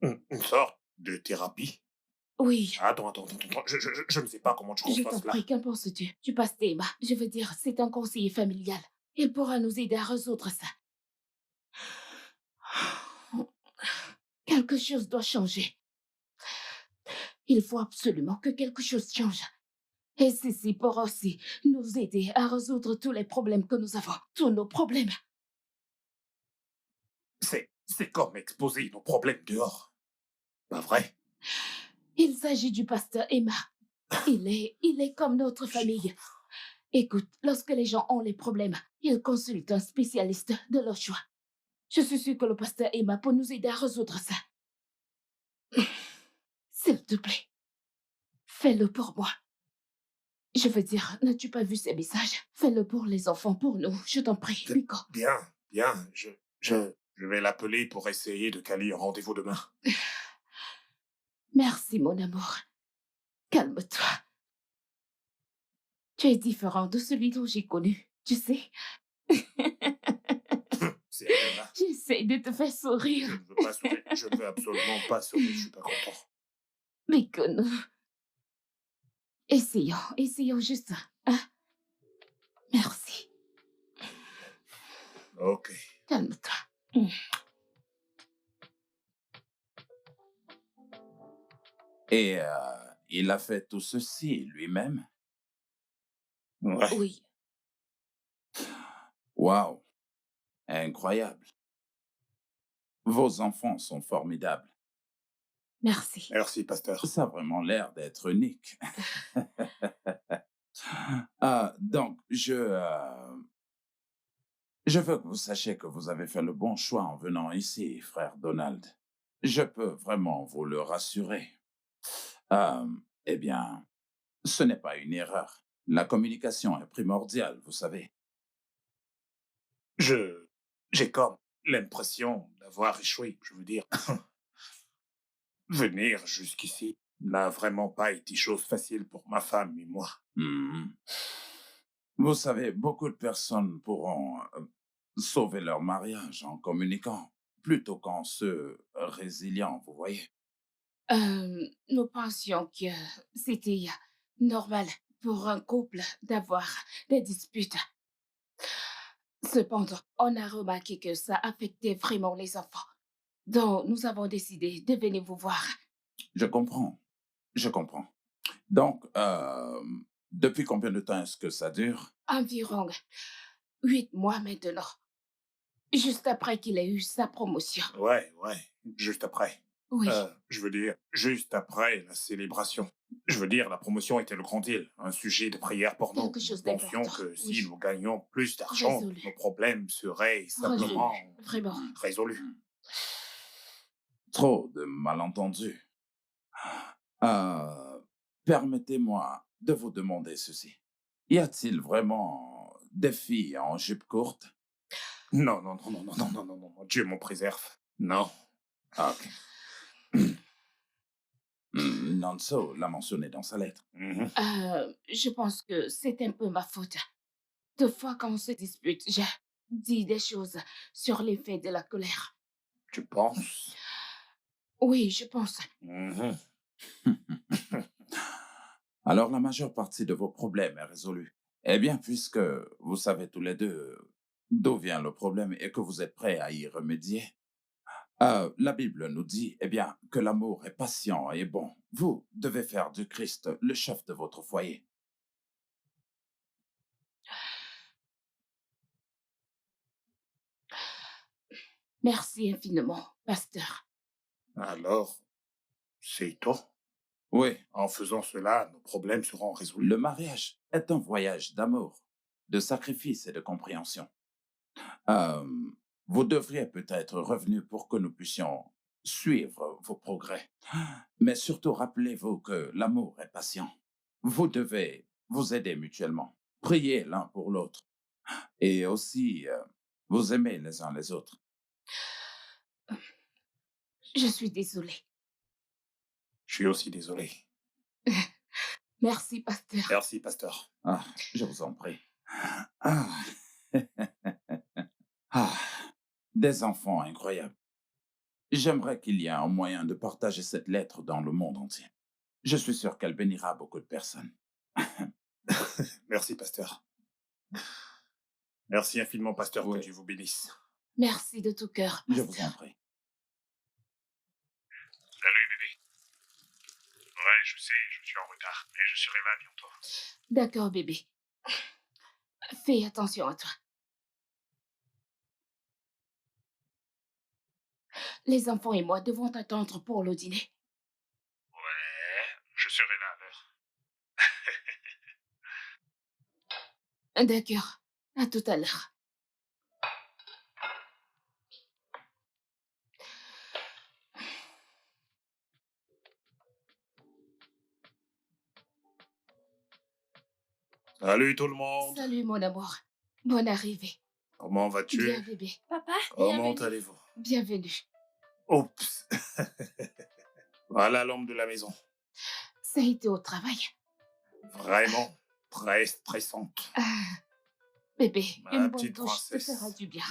Une sorte de thérapie? Oui, Attends. Je ne sais pas comment tu je conçois t'en cela. prie, qu'en penses-tu? Tu passes tes mains. Je veux dire, c'est un conseiller familial. Il pourra nous aider à résoudre ça. Quelque chose doit changer. Il faut absolument que quelque chose change. Et ceci pourra aussi nous aider à résoudre tous les problèmes que nous avons. Tous nos problèmes. C'est comme exposer nos problèmes dehors. Pas vrai? Il s'agit du pasteur Emma. Il est comme notre famille. Écoute, lorsque les gens ont les problèmes, ils consultent un spécialiste de leur choix. Je suis sûre que le pasteur Emma peut nous aider à résoudre ça. S'il te plaît, fais-le pour moi. Je veux dire, n'as-tu pas vu ces messages? Fais-le pour les enfants, pour nous, je t'en prie, Nico. Bien. Je vais l'appeler pour essayer de caler un rendez-vous demain. Merci, mon amour. Calme-toi. Tu es différent de celui dont j'ai connu, tu sais. Sérieux, là? J'essaie de te faire Je sourire, ne veux pas sourire. Je ne veux absolument pas sourire. Je suis pas content. mais que nous... Essayons juste ça, hein? Merci. Ok. Calme-toi. Et il a fait tout ceci lui-même. Ouais. Oui. Waouh, incroyable. Vos enfants sont formidables. Merci. Merci, pasteur. Ça a vraiment l'air d'être unique. Donc, je veux que vous sachiez que vous avez fait le bon choix en venant ici, frère Donald. Je peux vraiment vous le rassurer. Euh, eh bien, ce n'est pas une erreur. La communication est primordiale, vous savez. J'ai comme l'impression d'avoir échoué, je veux dire. Venir jusqu'ici n'a vraiment pas été chose facile pour ma femme et moi. Hmm. Vous savez, beaucoup de personnes pourront sauver leur mariage en communiquant plutôt qu'en se résiliant, vous voyez. Nous pensions que c'était normal pour un couple d'avoir des disputes. Cependant, on a remarqué que ça affectait vraiment les enfants. Donc, nous avons décidé de venir vous voir. Je comprends, je comprends. Donc, depuis combien de temps est-ce que ça dure? Environ 8 mois maintenant, juste après qu'il ait eu sa promotion. Ouais, juste après. Oui, Je veux dire, juste après la célébration. Je veux dire, la promotion était le grand deal, un sujet de prière pour nous. quelque chose Nous pensions d'important. que si Oui, nous gagnions plus d'argent, résolu. nos problèmes seraient simplement Vraiment. résolus. Trop de malentendus. Euh, Permettez-moi de vous demander ceci. Y a-t-il vraiment des filles en jupe courte? Non, non, non, non, non, non, non, non, non, non, Dieu m'en préserve. Non. Ah, ok. Nanso l'a mentionné dans sa lettre. Mhm. Je pense que c'est un peu ma faute. Deux fois quand on se dispute, j'ai dit des choses sur l'effet de la colère. Tu penses? Oui, je pense. Mhm. Alors la majeure partie de vos problèmes est résolue. Eh bien, puisque vous savez tous les deux d'où vient le problème et que vous êtes prêts à y remédier, la Bible nous dit, eh bien, que l'amour est patient et bon. Vous devez faire du Christ le chef de votre foyer. Merci infiniment, pasteur. Alors, c'est tout. Oui, En faisant cela, nos problèmes seront résolus. le mariage est un voyage d'amour, de sacrifice et de compréhension. Euh, Vous devriez peut-être revenir pour que nous puissions suivre vos progrès. Mais surtout, rappelez-vous que l'amour est patient. Vous devez vous aider mutuellement, prier l'un pour l'autre et aussi vous aimer les uns les autres. Je suis désolée. Je suis aussi désolé. Merci, pasteur. Merci, pasteur. Ah, je vous en prie. Ah. Ah, des enfants incroyables. J'aimerais qu'il y ait un moyen de partager cette lettre dans le monde entier. Je suis sûr qu'elle bénira beaucoup de personnes. Merci, pasteur. Merci infiniment, pasteur. Oui. Que Dieu vous bénisse. Merci de tout cœur, Je pasteur. vous en prie. Salut, bébé. Ouais, je sais, je suis en retard, mais je serai là bientôt. D'accord, bébé. Fais attention à toi. Les enfants et moi devons t'attendre pour le dîner. Ouais, je serai là à l'heure. D'accord. À tout à l'heure. Salut tout le monde. Salut, mon amour. Bonne arrivée. Comment Bien, vas-tu? bébé. Papa, Comment bienvenue. allez-vous? Bienvenue. Oups. Voilà l'homme de la maison. Ça a été au travail. Vraiment très stressante. Ah, bébé, Ma une bonne petite douche te fera princesse. du bien.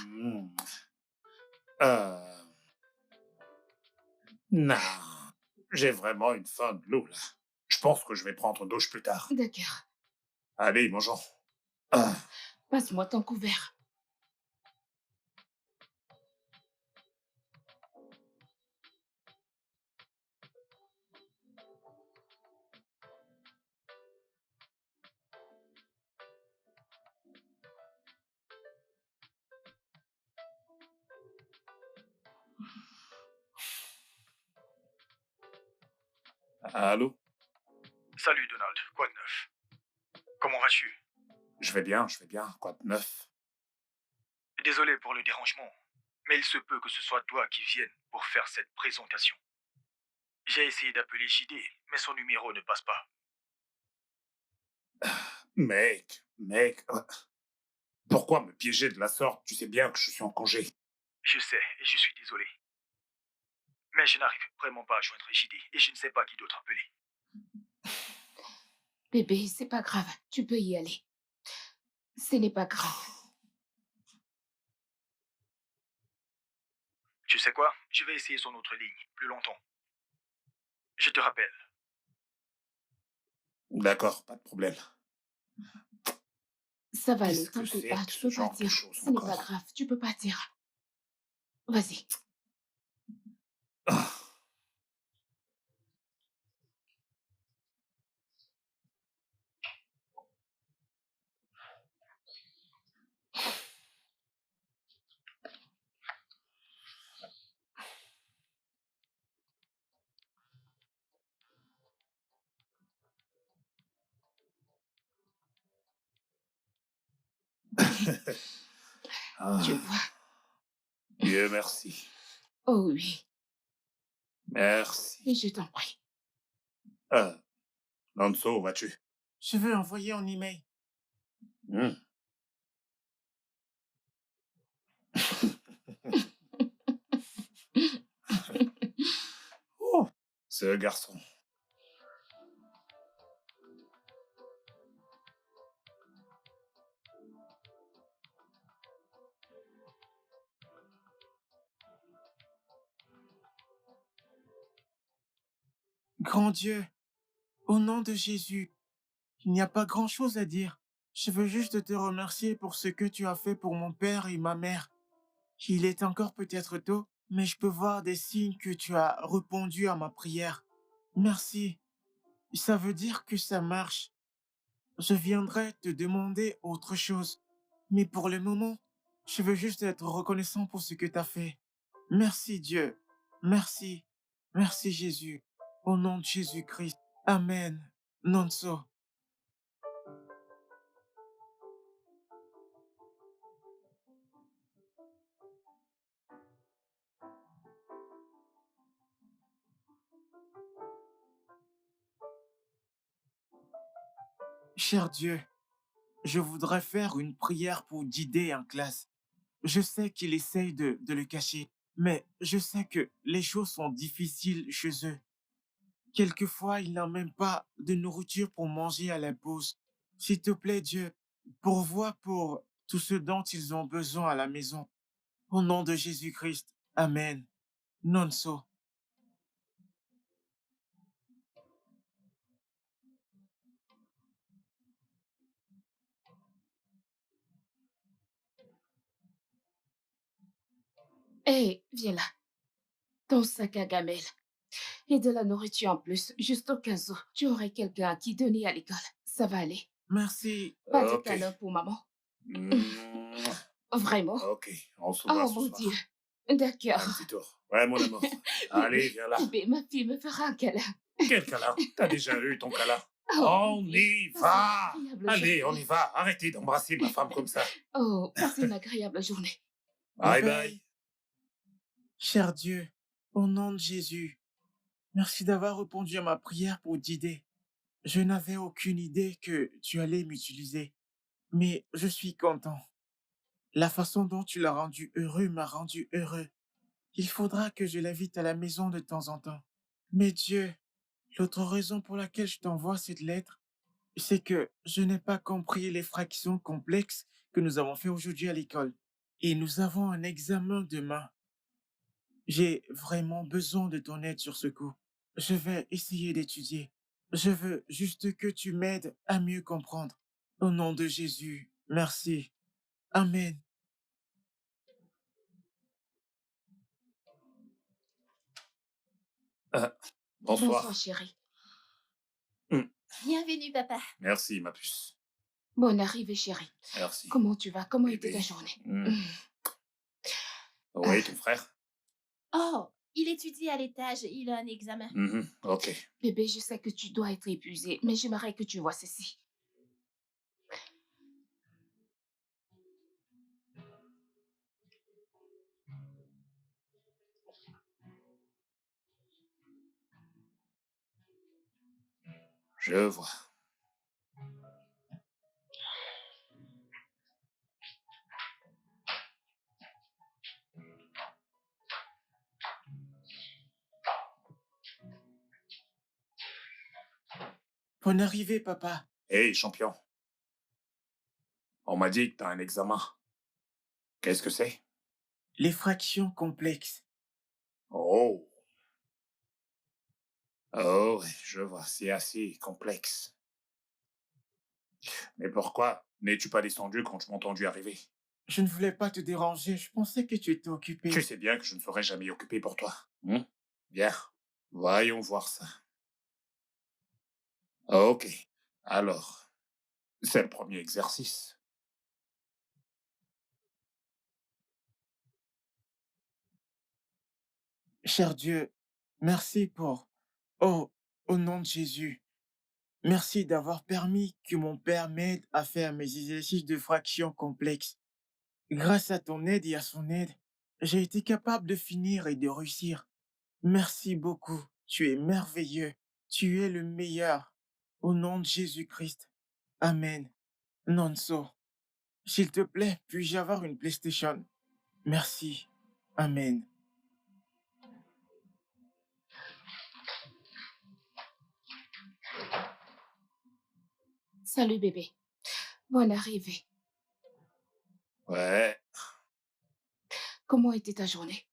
Euh, non. J'ai vraiment une faim de l'eau là. Je pense que je vais prendre une douche plus tard. D'accord. Allez, mangeons. Ah. Passe-moi ton couvert. Allô? Salut Donald, quoi de neuf? Comment vas-tu? Je vais bien, je vais bien. Quoi de neuf? Désolé pour le dérangement, mais il se peut que ce soit toi qui viennes pour faire cette présentation. J'ai essayé d'appeler JD, mais son numéro ne passe pas. Mec, pourquoi me piéger de la sorte? Tu sais bien que je suis en congé. Je sais, et je suis désolé. Mais je n'arrive vraiment pas à joindre JD, et je ne sais pas qui d'autre appeler. Bébé, c'est pas grave. Tu peux y aller. Ce n'est pas grave. Tu sais quoi? Je vais essayer son autre ligne, plus longtemps. Je te rappelle. D'accord, pas de problème. Ça va aller, Qu'est-ce que t'inquiète c'est pas. que Tu ce peux genre de partir. choses Ce n'est pas encore? grave. Tu peux partir. Vas-y. Ah, Tu ah, vois. Dieu merci. Oh oui. Merci. Et je t'en prie. Nanso, où vas-tu? Je veux envoyer un email. Hmm. Oh, ce garçon. Grand Dieu, au nom de Jésus, il n'y a pas grand-chose à dire. Je veux juste te remercier pour ce que tu as fait pour mon père et ma mère. Il est encore peut-être tôt, mais je peux voir des signes que tu as répondu à ma prière. Merci. Ça veut dire que ça marche. Je viendrai te demander autre chose. Mais pour le moment, je veux juste être reconnaissant pour ce que tu as fait. Merci Dieu. Merci. Merci Jésus. Au nom de Jésus-Christ. Amen. Non so. Cher Dieu, je voudrais faire une prière pour Didé en classe. Je sais qu'il essaye de le cacher, mais je sais que les choses sont difficiles chez eux. Quelquefois, il n'a même pas de nourriture pour manger à la pause. S'il te plaît, Dieu, pourvois pour tout ce dont ils ont besoin à la maison. Au nom de Jésus-Christ. Amen. Non so. Hé, viens là. Ton sac à gamelle. Et de la nourriture en plus, juste au cas où. Tu aurais quelqu'un à qui donner à l'école. Ça va aller. Merci. Pas de Ok. câlin pour maman. Mouah. Vraiment? Ok, on se voit Oh ce mon soir. Dieu. Un D'accord. petit tour. Ouais, mon amour. Allez, Bébé, viens là. bébé, ma fille me fera un câlin. Quel câlin? T'as déjà eu ton câlin? Oh, On bébé, y passe une va! agréable Allez, on journée. y va. Arrêtez d'embrasser ma femme comme ça. Oh, passez une agréable journée. Bye bye. Cher Dieu, au nom de Jésus, merci d'avoir répondu à ma prière pour Didé. Je n'avais aucune idée que tu allais m'utiliser, mais je suis content. La façon dont tu l'as rendu heureux m'a rendu heureux. Il faudra que je l'invite à la maison de temps en temps. Mais Dieu, l'autre raison pour laquelle je t'envoie cette lettre, c'est que je n'ai pas compris les fractions complexes que nous avons fait aujourd'hui à l'école. Et nous avons un examen demain. J'ai vraiment besoin de ton aide sur ce coup. Je vais essayer d'étudier. Je veux juste que tu m'aides à mieux comprendre. Au nom de Jésus, merci. Amen. Bonsoir, Bonsoir. chérie. Bienvenue, papa. Merci, ma puce. Bonne arrivée, chérie. Merci. Comment tu vas? Comment était Bébé. ta journée? Oui, ton frère? Oh, Il étudie à l'étage, il a un examen. Ok. Bébé, je sais que tu dois être épuisé, mais j'aimerais que tu vois ceci. Je vois. Bonne arrivée, papa. Hey, champion. On m'a dit que t'as un examen. Qu'est-ce que c'est? Les fractions complexes. Oh. Oh, ouais, je vois. C'est assez complexe. Mais pourquoi n'es-tu pas descendu quand tu m'as entendu arriver? Je ne voulais pas te déranger, je pensais que tu étais Tu occupé. sais bien que je ne serai jamais occupé pour toi. Bien. Voyons voir ça. Ok. Alors, c'est le premier exercice. Cher Dieu, merci pour... Oh, au nom de Jésus, merci d'avoir permis que mon père m'aide à faire mes exercices de fractions complexes. Grâce à ton aide et à son aide, j'ai été capable de finir et de réussir. Merci beaucoup. Tu es merveilleux. Tu es le meilleur. Au nom de Jésus-Christ. Amen. Nonso, s'il te plaît, puis-je avoir une PlayStation? Merci. Amen. Salut, bébé. Bonne arrivée. Ouais. Comment était ta journée?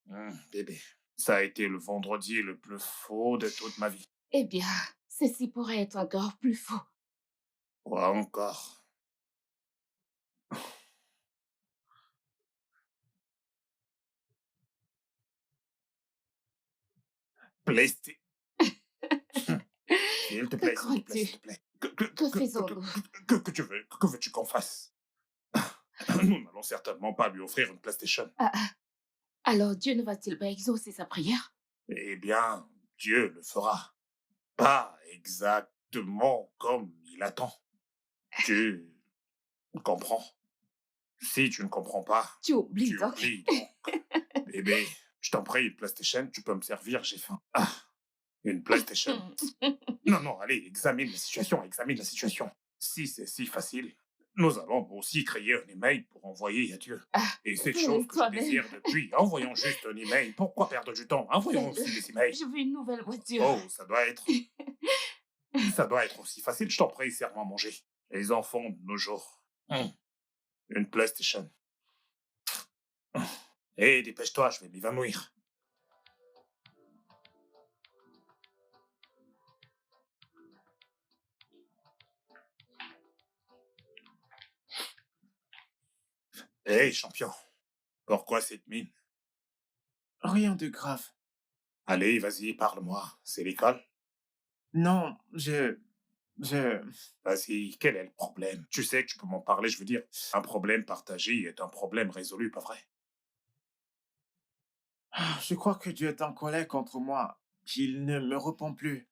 Bébé. Ça a été le vendredi le plus faux de toute ma vie. Eh bien, ceci pourrait être encore plus faux. Quoi encore? PlayStation. S'il te Que plaît, s'il te plaît, crois-tu? s'il te plaît. Que faisons-nous? Que tu veux? Que veux-tu qu'on fasse? Nous n'allons certainement pas lui offrir une PlayStation. Ah, ah. Alors Dieu ne va-t-il pas exaucer sa prière? Eh bien, Dieu le fera. Pas exactement comme il attend. Tu comprends? Si tu ne comprends pas, Tu oublies tu donc. oublies donc. Bébé, je t'en prie, une PlayStation, tu peux me servir, j'ai faim. Ah, une PlayStation. Non, non, allez, examine la situation, examine la situation. Si c'est si facile, nous allons aussi créer un email pour envoyer à Dieu. Ah, Et cette fais-le chose que je toi-même. désire depuis, envoyons juste un email. Pourquoi perdre du temps? Envoyons Fais-le. aussi des emails. Je veux une nouvelle voiture. Oh, ça doit être aussi facile. Je t'en prie, serre-moi à manger. Les enfants de nos jours. Une PlayStation. Hé, dépêche-toi, je vais m'évanouir. Hé, champion, pourquoi cette mine? Rien de grave. Allez, vas-y, parle-moi. C'est l'école? Non, je... Vas-y, quel est le problème? Tu sais que tu peux m'en parler, je veux dire. Un problème partagé est un problème résolu, pas vrai? Je crois que Dieu est en colère contre moi, qu'il ne me répond plus.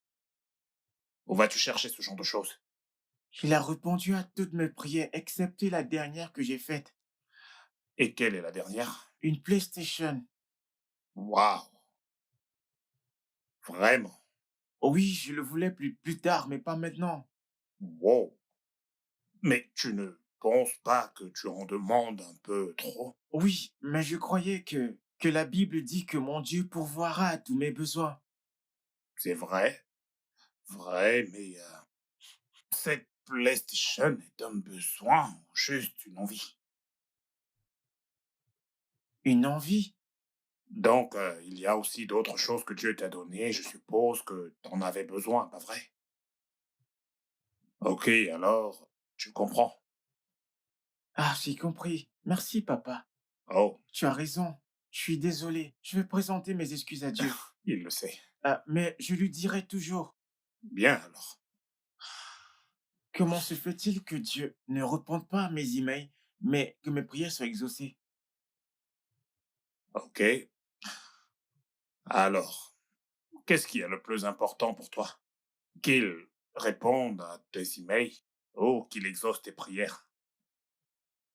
Où vas-tu chercher ce genre de choses? Il a répondu à toutes mes prières, excepté la dernière que j'ai faite. Et quelle est la dernière? Une PlayStation. Waouh! Vraiment? Oui, je le voulais plus tard, mais pas maintenant. Wow! Mais tu ne penses pas que tu en demandes un peu trop? Oui, mais je croyais que la Bible dit que mon Dieu pourvoira à tous mes besoins. C'est vrai, vrai, mais cette PlayStation est un besoin ou juste une envie? Une envie? Donc, il y a aussi d'autres choses que Dieu t'a données, je suppose que tu en avais besoin, pas vrai? Ok, alors, tu comprends. Ah, j'ai compris. Merci, papa. Oh, Tu as raison. Je suis désolé. Je vais présenter mes excuses à Dieu. il le sait. Ah, mais je lui dirai toujours. Bien alors. Comment se fait-il que Dieu ne réponde pas à mes emails, mais que mes prières soient exaucées? Ok. Alors, qu'est-ce qui est le plus important pour toi? Qu'il réponde à tes emails ou qu'il exauce tes prières?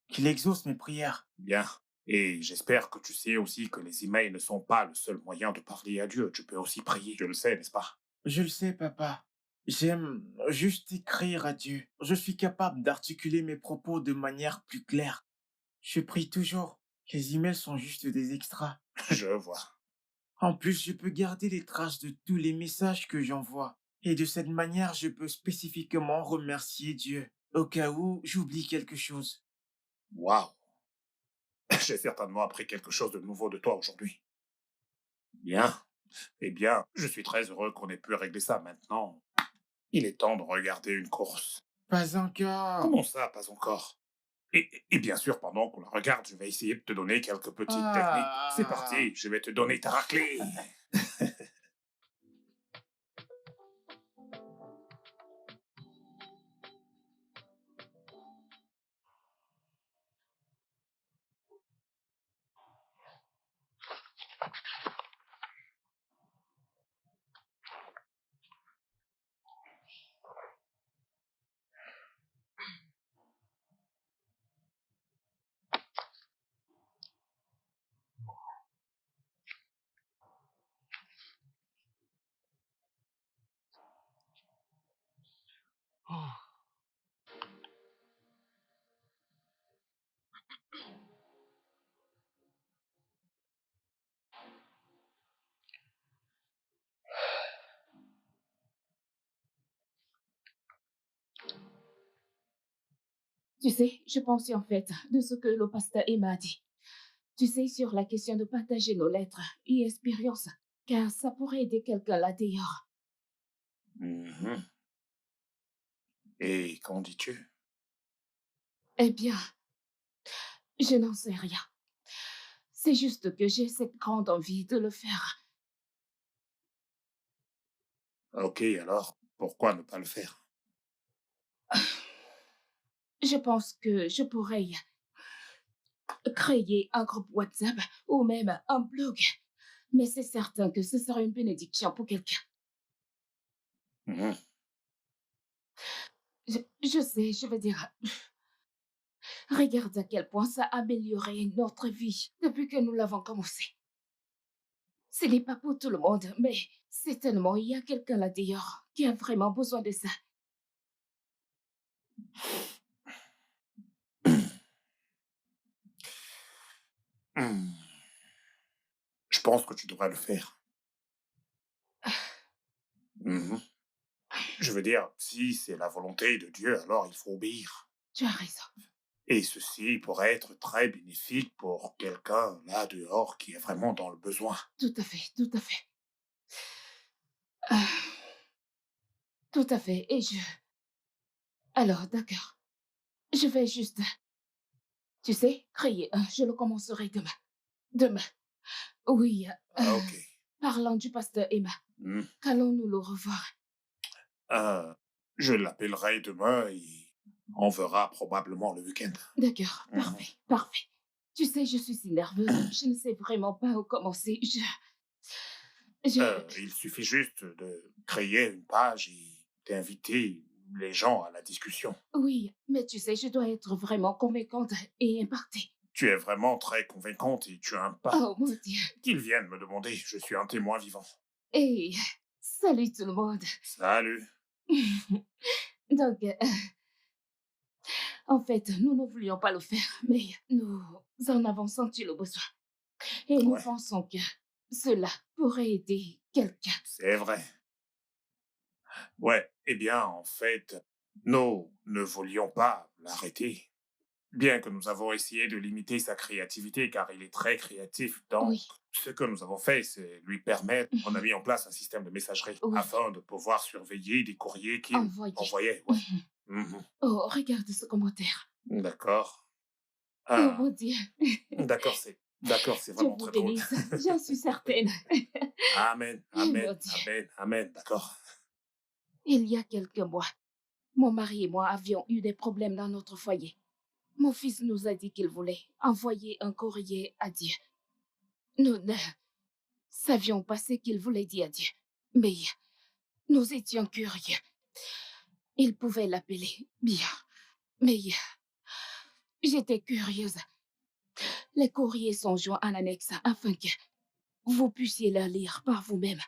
Qu'il exauce mes prières. Bien. Et j'espère que tu sais aussi que les emails ne sont pas le seul moyen de parler à Dieu. Tu peux aussi prier, tu le sais, n'est-ce pas? Je le sais, papa. J'aime juste écrire à Dieu. Je suis capable d'articuler mes propos de manière plus claire. Je prie toujours. Les emails sont juste des extras. Je vois. En plus, je peux garder les traces de tous les messages que j'envoie. Et de cette manière, je peux spécifiquement remercier Dieu au cas où j'oublie quelque chose. Waouh! J'ai certainement appris quelque chose de nouveau de toi aujourd'hui. Bien. Eh bien, je suis très heureux qu'on ait pu régler ça maintenant. Il est temps de regarder une course. Pas encore. Comment ça, pas encore? Et bien sûr, pendant qu'on la regarde, je vais essayer de te donner quelques petites techniques. C'est parti, je vais te donner ta raclée. Tu sais, je pensais en fait de ce que le pasteur Emma a dit. Tu sais, sur la question de partager nos lettres et expériences, car ça pourrait aider quelqu'un là dehors. Mhm. Et qu'en dis-tu? Eh bien, je n'en sais rien. C'est juste que j'ai cette grande envie de le faire. Ok, alors, pourquoi ne pas le faire? Je pense que je pourrais créer un groupe WhatsApp ou même un blog. Mais c'est certain que ce serait une bénédiction pour quelqu'un. Mhm. Je sais, je veux dire, regarde à quel point ça a amélioré notre vie depuis que nous l'avons commencé. Ce n'est pas pour tout le monde, mais certainement il y a quelqu'un là dehors qui a vraiment besoin de ça. Hmm. Je pense que tu devrais le faire. Mhm. Je veux dire, si c'est la volonté de Dieu, alors il faut obéir. Tu as raison. Et ceci pourrait être très bénéfique pour quelqu'un là dehors qui est vraiment dans le besoin. Tout à fait, tout à fait. Ah, tout à fait. Et je... Alors, d'accord. Je vais juste, tu sais, créer un. Je le commencerai demain. Demain. Oui, Ah, ok. parlant du pasteur Emma, Hmm. qu'allons-nous le revoir? Euh, je l'appellerai demain et on verra probablement le week-end. D'accord, Mhm. parfait, parfait. Tu sais, je suis si nerveuse. Je ne sais vraiment pas où commencer. Je... Il suffit juste de créer une page et d'inviter les gens à la discussion. Oui, mais tu sais, je dois être vraiment convaincante et impactée. Tu es vraiment très convaincante et tu impactes. Oh mon Dieu. Qu'ils viennent me demander, je suis un témoin vivant. Et salut tout le monde. Salut. Donc, en fait, nous ne voulions pas le faire, mais nous en avons senti le besoin. Et nous Ouais, pensons que cela pourrait aider quelqu'un. c'est vrai. Ouais, eh bien, en fait, nous ne voulions pas l'arrêter. Bien que nous avons essayé de limiter sa créativité, car il est très créatif. Donc, Oui, ce que nous avons fait, c'est lui permettre, on a mis en place un système de messagerie oui, afin de pouvoir surveiller des courriers qu'il envoyez. envoyait. Ouais. Mhm. Oh, regarde ce commentaire. D'accord. Oh mon Ah, Dieu. d'accord, c'est Dieu vraiment vous très drôle. bénisse, j'en suis certaine. Amen, Oh mon amen, Dieu. amen, amen, d'accord. Il y a quelques mois, mon mari et moi avions eu des problèmes dans notre foyer. Mon fils nous a dit qu'il voulait envoyer un courrier à Dieu. Nous ne savions pas ce qu'il voulait dire adieu. Mais nous étions curieux. Il pouvait l'appeler bien. Mais j'étais curieuse. Les courriers sont joints en annexe afin que vous puissiez les lire par vous-même.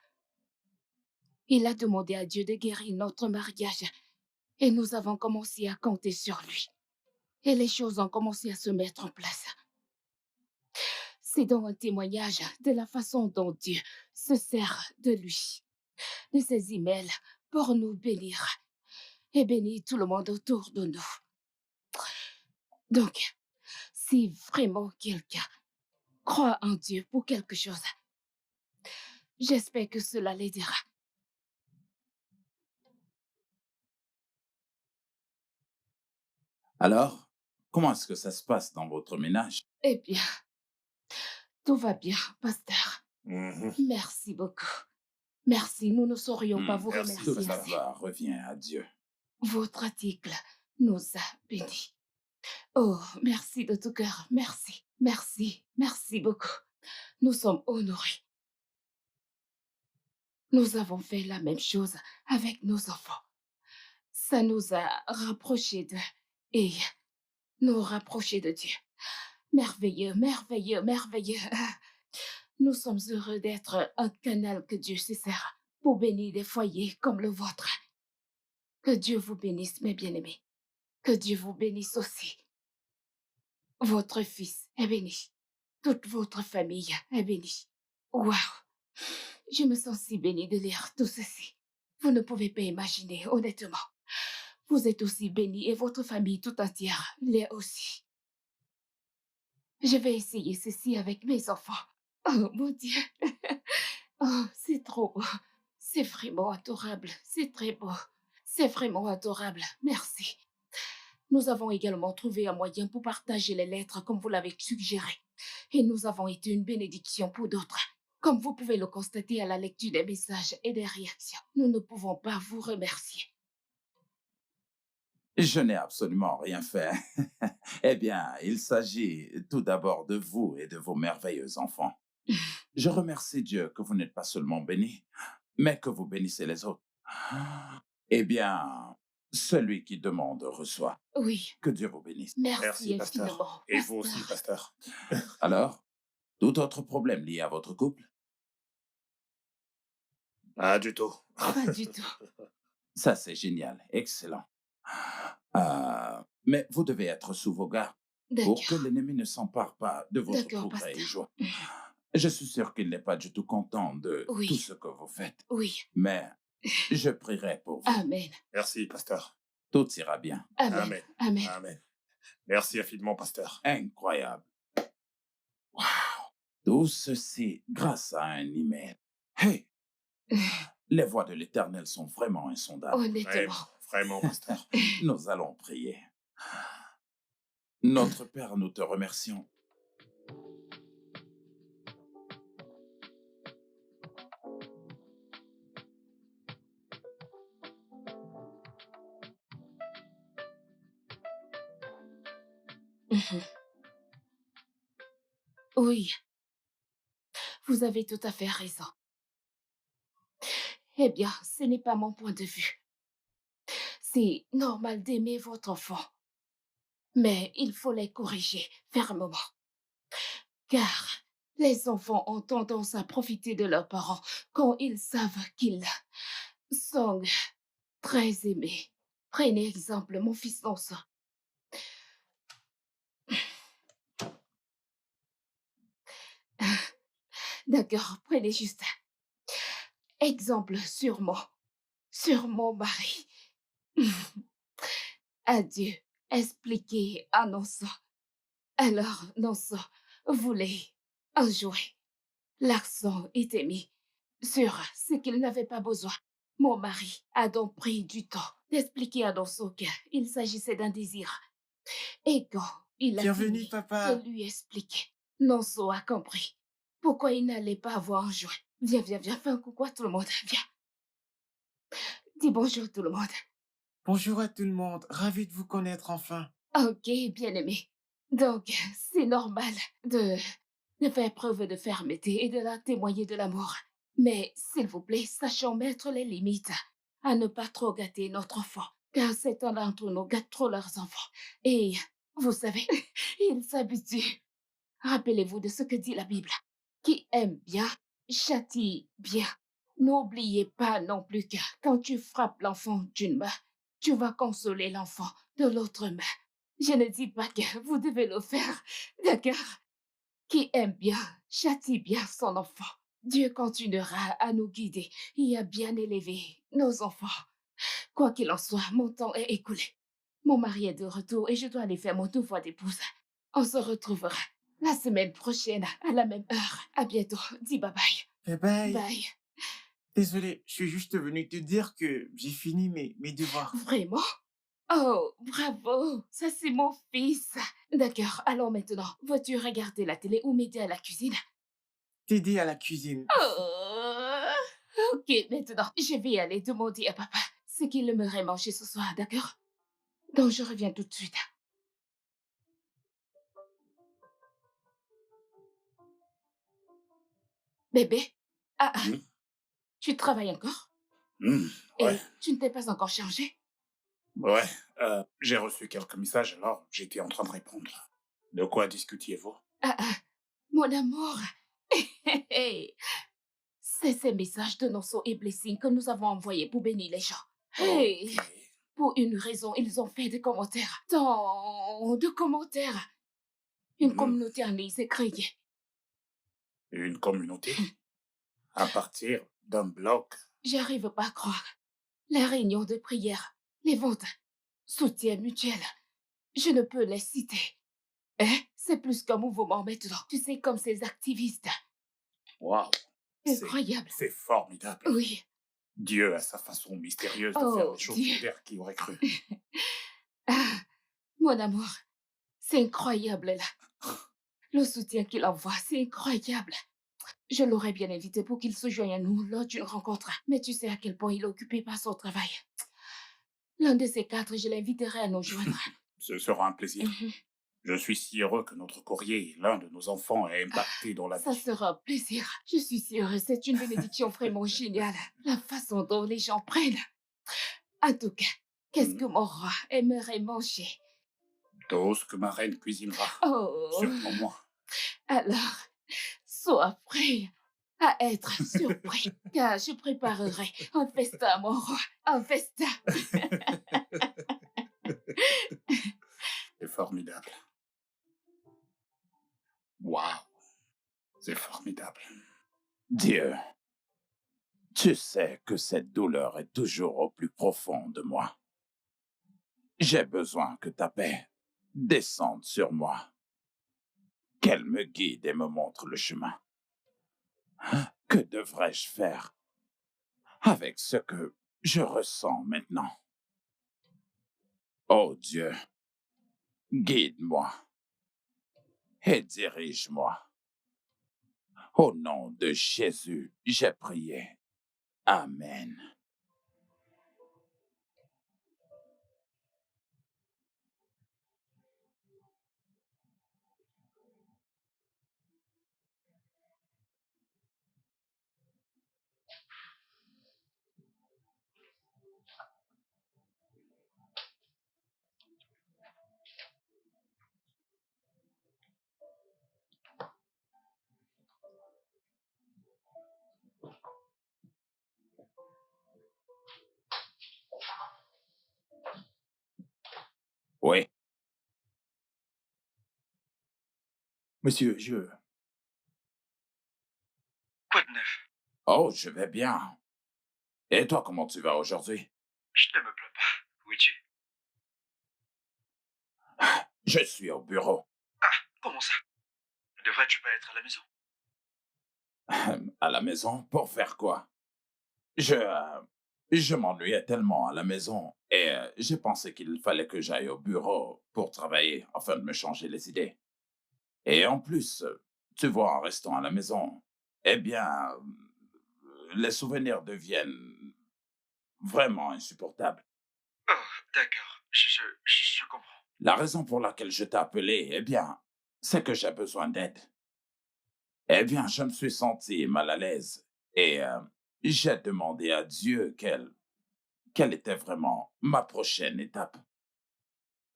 Il a demandé à Dieu de guérir notre mariage et nous avons commencé à compter sur lui. Et les choses ont commencé à se mettre en place. C'est donc un témoignage de la façon dont Dieu se sert de lui, de ses emails pour nous bénir et bénir tout le monde autour de nous. Donc, si vraiment quelqu'un croit en Dieu pour quelque chose, j'espère que cela l'aidera. Alors, comment est-ce que ça se passe dans votre ménage? Eh bien, tout va bien, pasteur. Mhm. Merci beaucoup. Merci, nous ne saurions pas vous merci, Toute remercier la assez. gloire revient à Dieu. Votre article nous a bénis. Oh, merci de tout cœur. Merci, merci, merci beaucoup. Nous sommes honorés. Nous avons fait la même chose avec nos enfants. Ça nous a rapprochés d'eux et nous rapprochés de Dieu. Merveilleux, merveilleux, merveilleux. Nous sommes heureux d'être un canal que Dieu se sert pour bénir des foyers comme le vôtre. Que Dieu vous bénisse, mes bien-aimés. Que Dieu vous bénisse aussi. Votre fils est béni. Toute votre famille est bénie. Waouh! Je me sens si bénie de lire tout ceci. Vous ne pouvez pas imaginer, honnêtement. Vous êtes aussi bénis et votre famille tout entière l'est aussi. Je vais essayer ceci avec mes enfants. Oh mon Dieu! Oh, c'est trop beau. C'est vraiment adorable. C'est très beau. C'est vraiment adorable. Merci. Nous avons également trouvé un moyen pour partager les lettres comme vous l'avez suggéré. Et nous avons été une bénédiction pour d'autres. Comme vous pouvez le constater à la lecture des messages et des réactions, nous ne pouvons pas vous remercier. Je n'ai absolument rien fait. Eh bien, il s'agit tout d'abord de vous et de vos merveilleux enfants. Je remercie Dieu que vous n'êtes pas seulement bénis, mais que vous bénissez les autres. Eh bien, celui qui demande reçoit. Oui, Que Dieu vous bénisse. merci Merci, pasteur. infiniment. Et vous aussi, pasteur. pasteur. Alors, tout autre problème lié à votre couple? Pas du tout. Pas du tout. Ça, c'est génial. Excellent. Mais vous devez être sous vos gardes pour que D'accord. l'ennemi ne s'empare pas de votre D'accord, progrès et pasteur. joie. Je suis sûr qu'il n'est pas du tout content de Oui. tout ce que vous faites, Oui. mais je prierai pour vous. Amen. Merci, pasteur. Tout ira bien. Amen. Amen. Amen. Amen. Merci infiniment, pasteur. Incroyable. Wow. Tout ceci grâce à un email. Hey, les voies de l'Éternel sont vraiment insondables. Honnêtement. Vraiment, pasteur. Nous allons prier. Notre Père, nous te remercions. Mhm. Oui, vous avez tout à fait raison. Eh bien, ce n'est pas mon point de vue. C'est normal d'aimer votre enfant, mais il faut les corriger fermement. Car les enfants ont tendance à profiter de leurs parents quand ils savent qu'ils sont très aimés. Prenez exemple, mon fils Nonso. D'accord, prenez juste exemple sur mon mari. Adieu, expliquez à Nonso. Alors, Nonso voulait un jouet. L'accent était mis sur ce qu'il n'avait pas besoin. Mon mari a donc pris du temps d'expliquer à Nonso qu'il s'agissait d'un désir. Et quand il a Bienvenue, fini papa. de lui expliquer, Nonso a compris pourquoi il n'allait pas avoir un jouet. Viens, viens, viens, fais un coucou à tout le monde, viens. Dis bonjour tout le monde. Bonjour à tout le monde. Ravi de vous connaître enfin. Ok, bien aimé. Donc, c'est normal de de faire preuve de fermeté et de la témoigner de l'amour. Mais, s'il vous plaît, sachons mettre les limites, à ne pas trop gâter notre enfant, car certains d'entre nous gâtent trop leurs enfants. Et, vous savez, ils s'habituent. Rappelez-vous de ce que dit la Bible. Qui aime bien, châtie bien. N'oubliez pas non plus que quand tu frappes l'enfant d'une main, tu vas consoler l'enfant de l'autre main. Je ne dis pas que vous devez le faire, d'accord? Qui aime bien, châtie bien son enfant. Dieu continuera à nous guider et à bien élever nos enfants. Quoi qu'il en soit, mon temps est écoulé. Mon mari est de retour et je dois aller faire mon devoir d'épouse. On se retrouvera la semaine prochaine à la même heure. À bientôt. Dis bye bye. Bye bye. Bye. Désolé, je suis juste venu te dire que j'ai fini mes devoirs. Vraiment? Oh, bravo. Ça, c'est mon fils. D'accord. Alors maintenant, vas-tu regarder la télé ou m'aider à la cuisine? T'aider à la cuisine. Oh, ok, maintenant, je vais aller demander à papa ce qu'il aimerait manger ce soir, d'accord? Donc, je reviens tout de suite. Bébé? Ah, Hmm? tu travailles encore? Ouais, Et tu ne t'es pas encore changé? ouais. J'ai reçu quelques messages, alors j'étais en train de répondre. De quoi discutiez-vous? Mon amour. C'est ces messages de Nonso et Blessing que nous avons envoyés pour bénir les gens. Hey, Ok. pour une raison, ils ont fait des commentaires. Tant de commentaires. Une Hmm. communauté en ligne s'est créée. Une communauté? À partir d'un blog? J'arrive pas à croire. Les réunions de prière, les ventes, soutien mutuel. Je ne peux les citer. Hein? C'est plus qu'un mouvement maintenant. Tu sais, comme ces activistes. Waouh. Incroyable. C'est formidable. Oui. Dieu a sa façon mystérieuse de faire Oh, les choses. Dieu. Super, qui aurait cru? Ah, mon amour, c'est incroyable là. Le soutien qu'il envoie, c'est incroyable. Je l'aurais bien invité pour qu'il se joigne à nous lors d'une rencontre. Mais tu sais à quel point il est occupé par son travail. L'un de ces quatre, je l'inviterai à nous joindre. Ce sera un plaisir. Mhm. Je suis si heureux que notre courrier, l'un de nos enfants, ait impacté dans la Ça vie. sera un plaisir. Je suis sûre, c'est une bénédiction vraiment géniale. La façon dont les gens prennent. En tout cas, qu'est-ce que mon roi aimerait manger? Tout ce que ma reine cuisinera. Oh, Sûrement moi. alors, sois prêt à être surpris, car je préparerai un festin à mon roi. Un festin. C'est formidable. Waouh. C'est formidable. Dieu, tu sais que cette douleur est toujours au plus profond de moi. J'ai besoin que ta paix descende sur moi, qu'elle me guide et me montre le chemin. Que devrais-je faire avec ce que je ressens maintenant? Oh Dieu, guide-moi et dirige-moi. Au nom de Jésus, j'ai prié. Amen. Oui, Monsieur, Quoi de neuf? oh, je vais bien. Et toi, comment tu vas aujourd'hui? Je ne me plains pas. Où es-tu? Je suis au bureau. Comment ça? Ne devrais-tu pas être à la maison? À la maison, pour faire quoi? Je m'ennuyais tellement à la maison et j'ai pensé qu'il fallait que j'aille au bureau pour travailler afin de me changer les idées. Et en plus, tu vois, en restant à la maison, eh bien, les souvenirs deviennent vraiment insupportables. Oh, d'accord. Je comprends. La raison pour laquelle je t'ai appelé, eh bien, c'est que j'ai besoin d'aide. Eh bien, je me suis senti mal à l'aise et j'ai demandé à Dieu quelle était vraiment ma prochaine étape.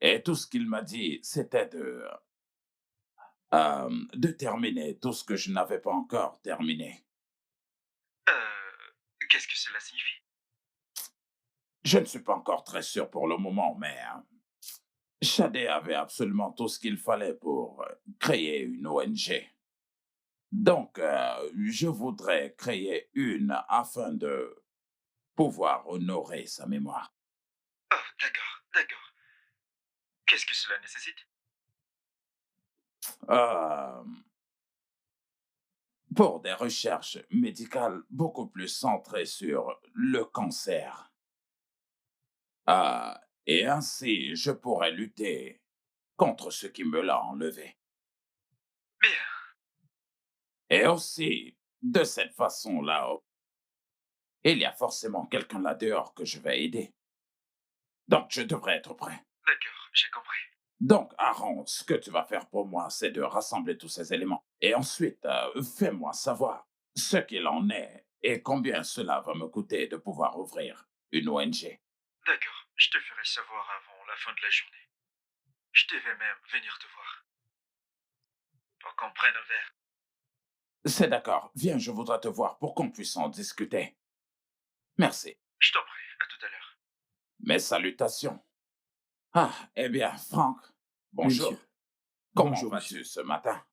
Et tout ce qu'il m'a dit, c'était de terminer tout ce que je n'avais pas encore terminé. Qu'est-ce que cela signifie? Je ne suis pas encore très sûr pour le moment, mais Shadé avait absolument tout ce qu'il fallait pour créer une ONG. Donc, je voudrais créer une afin de pouvoir honorer sa mémoire. Oh, d'accord, d'accord. Qu'est-ce que cela nécessite? Euh, pour des recherches médicales beaucoup plus centrées sur le cancer. Euh, et ainsi, je pourrais lutter contre ce qui me l'a enlevé. Bien. Et aussi, de cette façon-là, il y a forcément quelqu'un là dehors que je vais aider. Donc, je devrais être prêt. D'accord, j'ai compris. Donc, Aaron, ce que tu vas faire pour moi, c'est de rassembler tous ces éléments. Et ensuite, fais-moi savoir ce qu'il en est et combien cela va me coûter de pouvoir ouvrir une ONG. D'accord, je te ferai savoir avant la fin de la journée. Je devais même venir te voir. Pour qu'on prenne un verre. C'est d'accord. Viens, je voudrais te voir pour qu'on puisse en discuter. Merci. Je t'en prie, à tout à l'heure. Mes salutations. Ah, eh bien, Franck, Oui, bonjour. monsieur. Comment Bonjour, vas-tu monsieur. ce matin?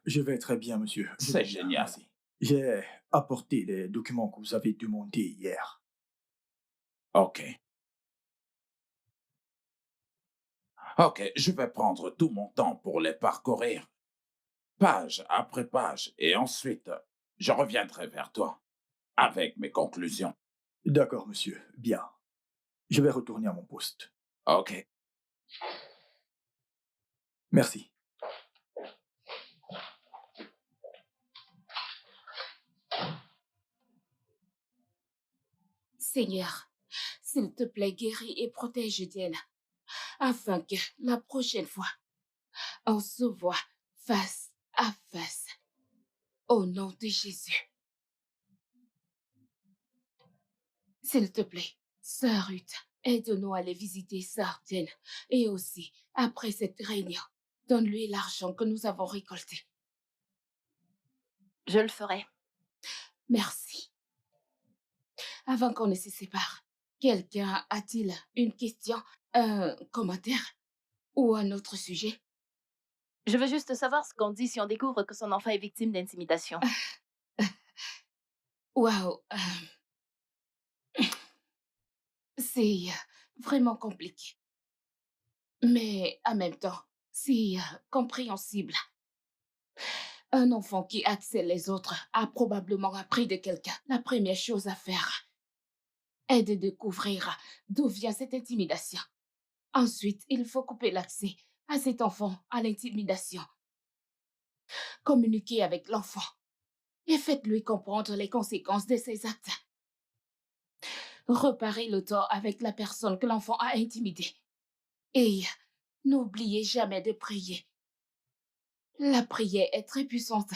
Je vais très bien, monsieur. Je C'est vais bien, génial. merci. J'ai apporté les documents que vous avez demandés hier. OK. OK, je vais prendre tout mon temps pour les parcourir, page après page, et ensuite, je reviendrai vers toi avec mes conclusions. D'accord, monsieur. Bien. Je vais retourner à mon poste. OK. Merci. Seigneur, s'il te plaît, guéris et protège Diane, afin que la prochaine fois, on se voit face à face. Au nom de Jésus. S'il te plaît, Sœur Ruth, aide-nous à aller visiter Sœur Diane. Et aussi, après cette réunion, donne-lui l'argent que nous avons récolté. Je le ferai. Merci. Avant qu'on ne se sépare, quelqu'un a-t-il une question, un commentaire ou un autre sujet? Je veux juste savoir ce qu'on dit si on découvre que son enfant est victime d'intimidation. Waouh, c'est vraiment compliqué. Mais en même temps, c'est compréhensible. Un enfant qui harcèle les autres a probablement appris de quelqu'un. La première chose à faire est de découvrir d'où vient cette intimidation. Ensuite, il faut couper l'accès à cet enfant à l'intimidation. Communiquez avec l'enfant et faites-lui comprendre les conséquences de ses actes. Reparez le tort avec la personne que l'enfant a intimidée. Et n'oubliez jamais de prier. La prière est très puissante.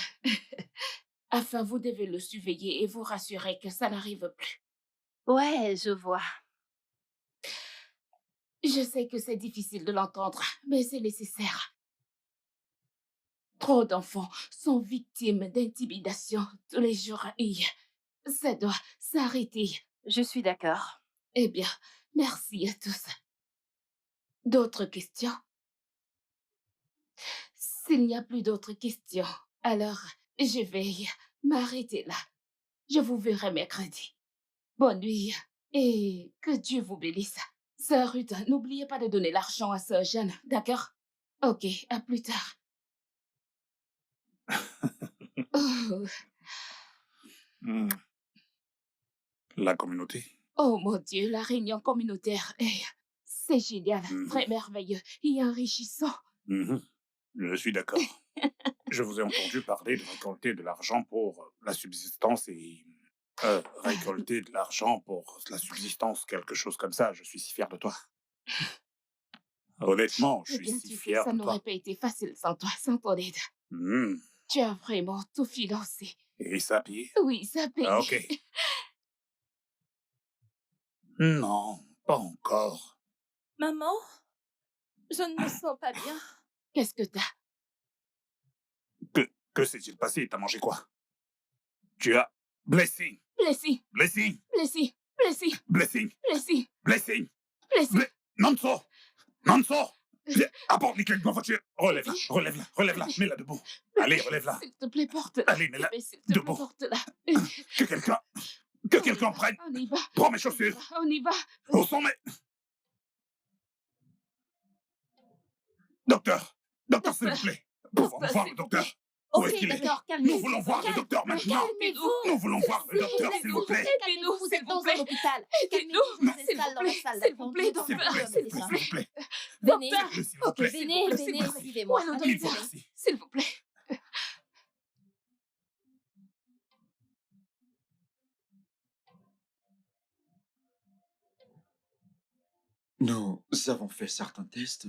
Afin, vous devez le surveiller et vous rassurer que ça n'arrive plus. Ouais, je vois. Je sais que c'est difficile de l'entendre, mais c'est nécessaire. Trop d'enfants sont victimes d'intimidation tous les jours et ça doit s'arrêter. Je suis d'accord. Eh bien, merci à tous. D'autres questions? S'il n'y a plus d'autres questions, alors je vais m'arrêter là. Je vous verrai mercredi. Bonne nuit et que Dieu vous bénisse. Sœur Ruth, n'oubliez pas de donner l'argent à Sœur Jeanne, d'accord? Ok, à plus tard. Oh, Hmm. La communauté. oh mon Dieu, la réunion communautaire, c'est génial, très merveilleux et enrichissant. Mhm. Je suis d'accord. Je vous ai entendu parler de récolter de l'argent pour la subsistance et récolter de l'argent pour la subsistance, quelque chose comme ça. Je suis si fier de toi. Honnêtement, je Eh suis bien, si tu sais, fier ça de n'aurait toi. pas été facile sans toi, sans ton aide. Hmm. Tu as vraiment tout financé. Et ça paye? Oui, ça paye. Ah, ok. Non, pas encore. Maman, je ne me sens pas bien. Qu'est-ce que t'as? Que s'est-il passé? T'as mangé quoi? Tu as... Blessing! Blessing, Blessing! blessing, blessing, Blessing! blessing, Blessing! blessing. Nanso! Nanso! Viens, apporte les clés de ma voiture. Relève-la, relève-la, relève-la. Mets-la debout. Allez, relève-la. S'il te plaît, porte-la. Allez, mets-la Bébé, s'il te plaît, debout. porte-la. Que quelqu'un prenne. On y va. Prends mes chaussures. On y va. Où sont mes... Docteur, s'il vous plaît. Pouvons-nous voir le docteur? Où est-ce Ok, qu'il est? d'accord, Nous calmez-vous. voulons voir le docteur maintenant. Calmez-vous. Nous voulons voir le docteur, s'il vous plaît. Calmez-vous, vous s'il êtes vous dans plaît. un hôpital. Aidez-nous. Calmez-vous, vous S'il êtes vous dans la plaît, salle s'il vous d'attente. plaît, Nous S'il vous allons plaît, voir s'il le vous plaît, médecin. s'il vous plaît. Venez, Faites-le, s'il vous plaît. venez, S'il vous plaît. venez, suivez-moi. Où est le Il vous docteur? remercie. S'il vous plaît. Nous avons fait certains tests.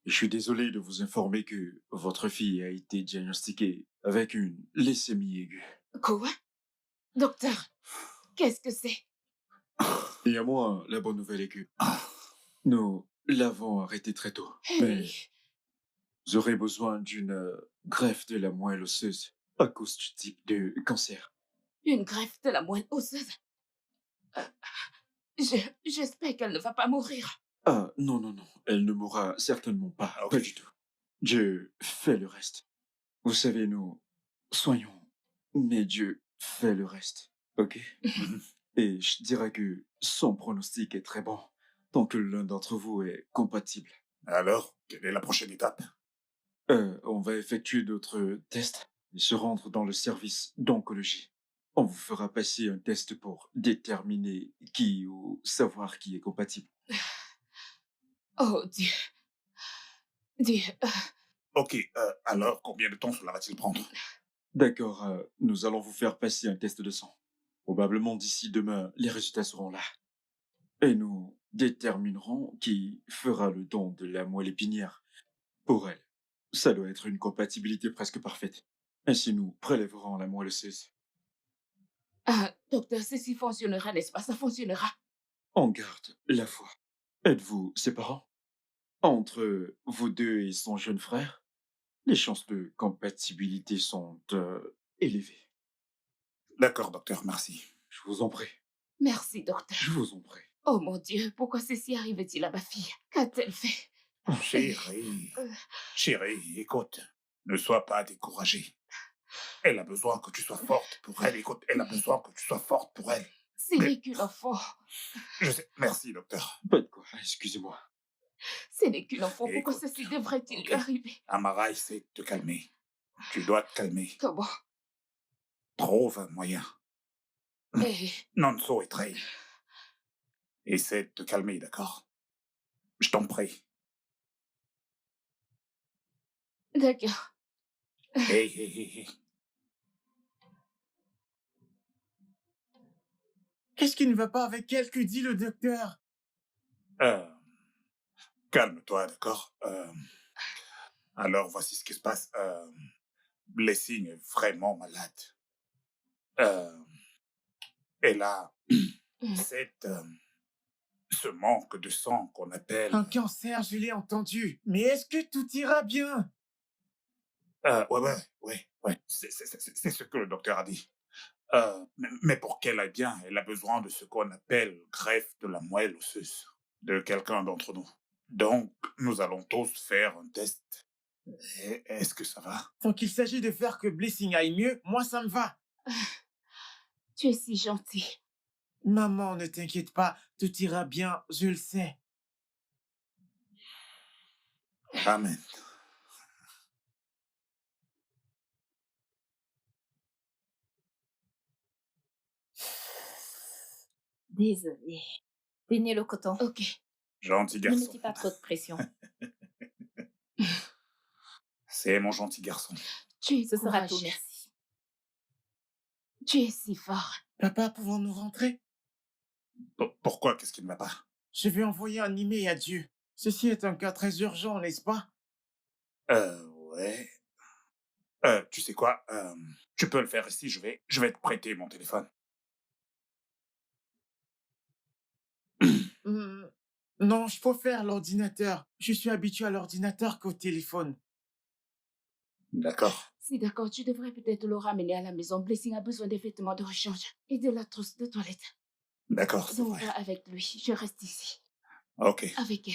Je suis désolé de vous informer que votre fille a été diagnostiquée avec une leucémie aiguë. Quoi? Docteur, qu'est-ce que c'est? Et à moi, la bonne nouvelle est que nous l'avons arrêté très tôt. Mais Hey. vous aurez besoin d'une greffe de la moelle osseuse à cause du type de cancer. Une greffe de la moelle osseuse. Euh, J'espère qu'elle ne va pas mourir. Ah, non, non, non. Elle ne mourra certainement pas. Ah, ok. Pas du tout. Dieu fait le reste. Vous savez, nous soignons, mais Dieu fait le reste. OK? Et je dirais que son pronostic est très bon, tant que l'un d'entre vous est compatible. Alors, quelle est la prochaine étape? On va effectuer d'autres tests et se rendre dans le service d'oncologie. On vous fera passer un test pour déterminer qui ou savoir qui est compatible. Oh Dieu. Dieu. Ok, alors combien de temps cela va-t-il prendre? D'accord, nous allons vous faire passer un test de sang. Probablement d'ici demain, les résultats seront là. Et nous déterminerons qui fera le don de la moelle épinière pour elle. Ça doit être une compatibilité presque parfaite. Ainsi, nous prélèverons la moelle osseuse. Ah, docteur, ceci fonctionnera, n'est-ce pas? Ça fonctionnera. On garde la foi. Êtes-vous ses parents? Entre vous deux et son jeune frère, les chances de compatibilité sont élevées. D'accord, docteur, merci. Je vous en prie. Merci, docteur. Je vous en prie. Oh mon Dieu, pourquoi ceci arrive-t-il à ma fille? Qu'a-t-elle fait? Chérie, écoute, ne sois pas découragée. Elle a besoin que tu sois forte pour elle. Écoute, elle a besoin que tu sois forte pour elle. Ce n'est qu'une enfant. Je sais. Merci, docteur. Pas de quoi, excusez-moi. Ce n'est qu'une enfant. Pourquoi Écoute, ceci devrait-il lui ok. arriver? Amara essaie de te calmer. Tu dois te calmer. Comment? Trouve un moyen. Eh, Nanso et Trey. Essaie de te calmer, d'accord? Je t'en prie. d'accord. Hey. Qu'est-ce qui ne va pas avec elle? Que dit le docteur? Calme-toi, d'accord? Alors, voici ce qui se passe. Blessing est vraiment malade. Elle a ce manque de sang qu'on appelle... Un cancer, je l'ai entendu. Mais est-ce que tout ira bien? Ouais. C'est ce que le docteur a dit. Mais pour qu'elle aille bien, elle a besoin de ce qu'on appelle greffe de la moelle osseuse de quelqu'un d'entre nous. Donc, nous allons tous faire un test. Est-ce que ça va? Tant qu'il s'agit de faire que Blessing aille mieux, moi ça me va. Tu es si gentil. Maman, ne t'inquiète pas, tout ira bien, je le sais. Amen. Désolée. Tenez le coton. Ok. Gentil Ne garçon. mettez pas trop de pression. C'est mon gentil garçon. Tu es Ce sera tout, courageux. merci. Tu es si fort. Papa, pouvons-nous rentrer? Pourquoi? Qu'est-ce qui ne va pas? Je vais envoyer un email à Dieu. Ceci est un cas très urgent, n'est-ce pas? Ouais. Tu sais quoi? Tu peux le faire ici, je vais te prêter mon téléphone. Hmm, non, je préfère l'ordinateur. Je suis habitué à l'ordinateur qu'au téléphone. D'accord. Si d'accord, tu devrais peut-être le ramener à la maison. Blessing a besoin des vêtements de rechange et de la trousse de toilette. D'accord, c'est Donc, vrai. va avec lui. Je reste ici, Ok. avec elle.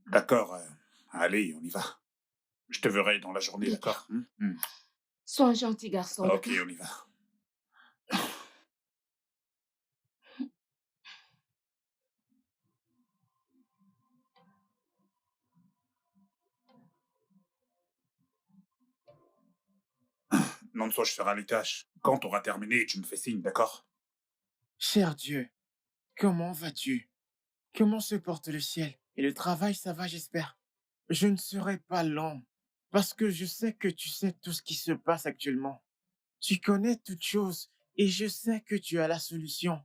D'accord. Allez, on y va. Je te verrai dans la journée, D'accord. d'accord? Sois un gentil garçon, Ok, d'accord? on y va. Non, soit je ferai les tâches. Quand tu auras terminé, tu me fais signe, d'accord? Cher Dieu, comment vas-tu? Comment se porte le ciel? Et le travail, ça va, j'espère. Je ne serai pas lent, parce que je sais que tu sais tout ce qui se passe actuellement. Tu connais toutes choses, et je sais que tu as la solution.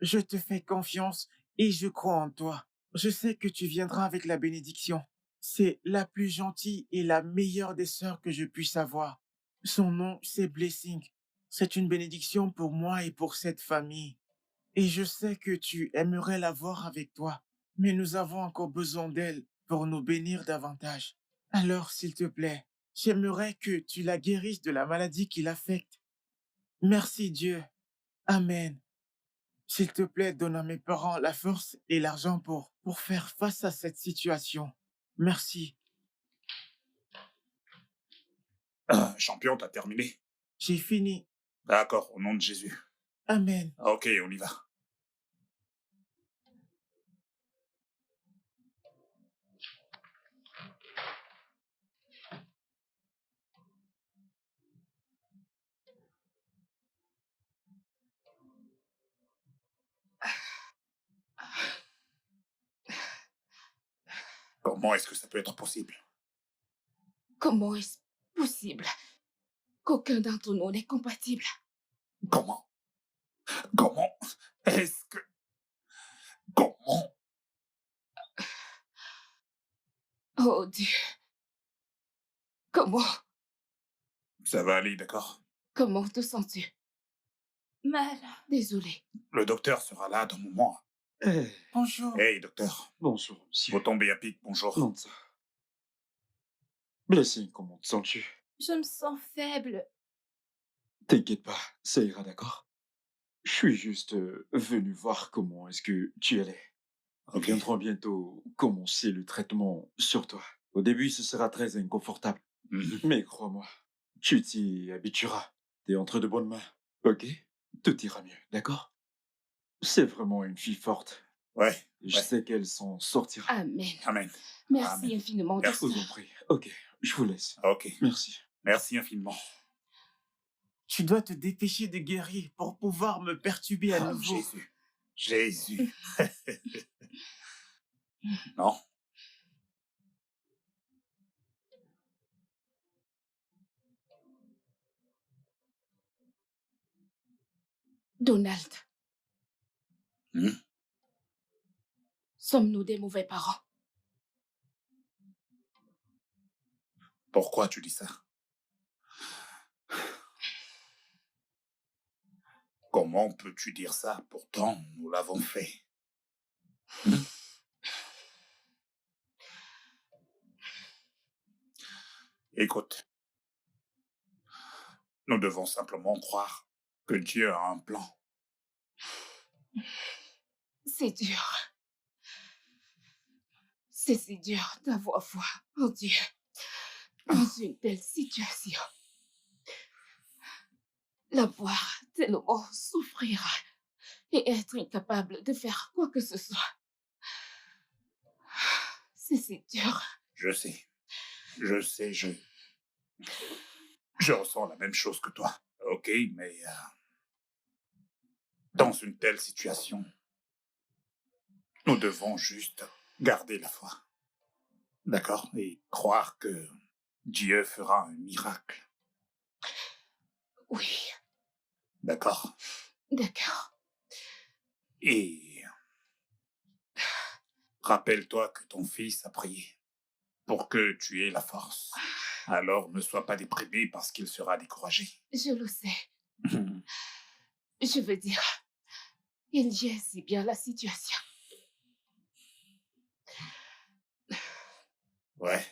Je te fais confiance, et je crois en toi. Je sais que tu viendras avec la bénédiction. C'est la plus gentille et la meilleure des sœurs que je puisse avoir. Son nom, c'est Blessing. C'est une bénédiction pour moi et pour cette famille. Et je sais que tu aimerais la voir avec toi, mais nous avons encore besoin d'elle pour nous bénir davantage. Alors, s'il te plaît, j'aimerais que tu la guérisses de la maladie qui l'affecte. Merci Dieu. Amen. S'il te plaît, donne à mes parents la force et l'argent pour faire face à cette situation. Merci. Champion, t'as terminé? J'ai fini. D'accord, au nom de Jésus. Amen. Ok, on y va. Comment est-ce que ça peut être possible? Comment est-ce possible qu'aucun d'entre nous n'est compatible? Comment? Comment est-ce que... Comment? Oh Dieu, comment, Ça va aller, d'accord? comment te sens-tu? Mal. Désolée. Le docteur sera là dans un moment. Eh, Bonjour. Hey, docteur. bonjour, monsieur. Vous tombez à pic, bonjour. Non, ça. Blessing, comment te sens-tu? Je me sens faible. T'inquiète pas, ça ira, d'accord? Je suis juste venu voir comment est-ce que tu allais. Nous Ok. viendrons bientôt commencer le traitement sur toi. Au début, ce sera très inconfortable, mais crois-moi, tu t'y habitueras. T'es entre de bonnes mains, ok? Tout ira mieux, d'accord? C'est vraiment une fille forte. Ouais, Je ouais. sais qu'elle s'en sortira. Amen. Amen. Merci Amen. infiniment, Merci. Je vous docteur. en prie. Ok, je vous laisse. Ok. Merci. Merci infiniment. Tu dois te dépêcher de guérir pour pouvoir me perturber à Oh, nouveau. Jésus. Jésus. Non? Donald, Hmm? sommes-nous des mauvais parents? Pourquoi tu dis ça? Comment peux-tu dire ça? Pourtant, nous l'avons fait. Écoute, nous devons simplement croire que Dieu a un plan. C'est dur. C'est si dur d'avoir foi en Dieu dans une telle situation. La voir tellement souffrir et être incapable de faire quoi que ce soit. C'est si dur. Je sais. Je sais, je ressens la même chose que toi. Ok, mais dans une telle situation, nous devons juste garder la foi. D'accord? Et croire que Dieu fera un miracle. Oui, D'accord? d'accord. Et rappelle-toi que ton fils a prié pour que tu aies la force. Alors ne sois pas déprimé parce qu'il sera découragé. Je le sais. Je veux dire, il gère si bien la situation. Ouais.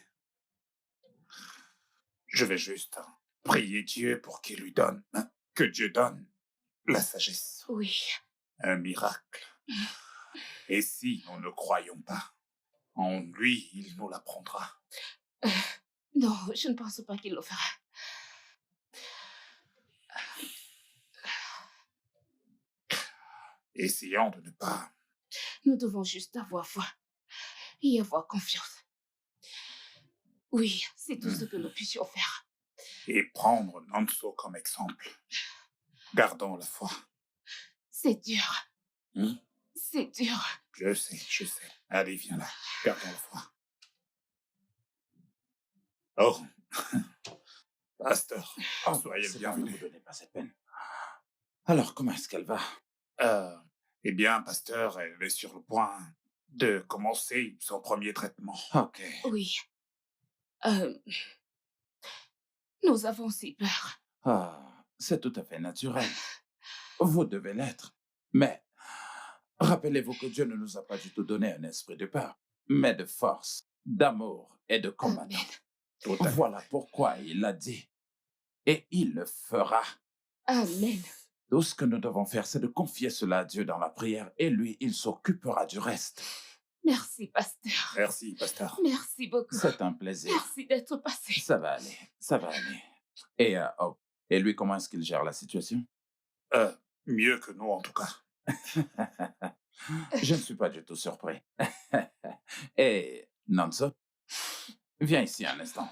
Je vais juste prier Dieu pour qu'il lui donne, que Dieu donne la sagesse, Oui. un miracle. Et si nous ne croyons pas en lui, il nous l'apprendra. Non, je ne pense pas qu'il le fera. Essayons de ne pas... Nous devons juste avoir foi et avoir confiance. Oui, c'est tout ce que nous puissions faire. Et prendre Nanso comme exemple. Gardons la foi. C'est dur. Hmm? C'est dur. Je sais. Allez, viens là. Gardons la foi. Oh, pasteur, soyez le C'est pas, ne bienvenu. vous donnez pas cette peine. Alors, comment est-ce qu'elle va? Eh bien, pasteur, elle est sur le point de commencer son premier traitement. Ok. Oui. Nous avons si peur. Ah, c'est tout à fait naturel. Vous devez l'être. Mais rappelez-vous que Dieu ne nous a pas du tout donné un esprit de peur, mais de force, d'amour et de combattant. Amen. Tout à fait. Voilà pourquoi il l'a dit. Et il le fera. Amen. Tout ce que nous devons faire, c'est de confier cela à Dieu dans la prière et lui, il s'occupera du reste. Merci, pasteur. Merci, pasteur. Merci beaucoup. C'est un plaisir. Merci d'être passé. Ça va aller, ça va aller. Et lui, comment est-ce qu'il gère la situation? Mieux que nous, en tout cas. Je ne suis pas du tout surpris. Et Nanso, viens ici un instant.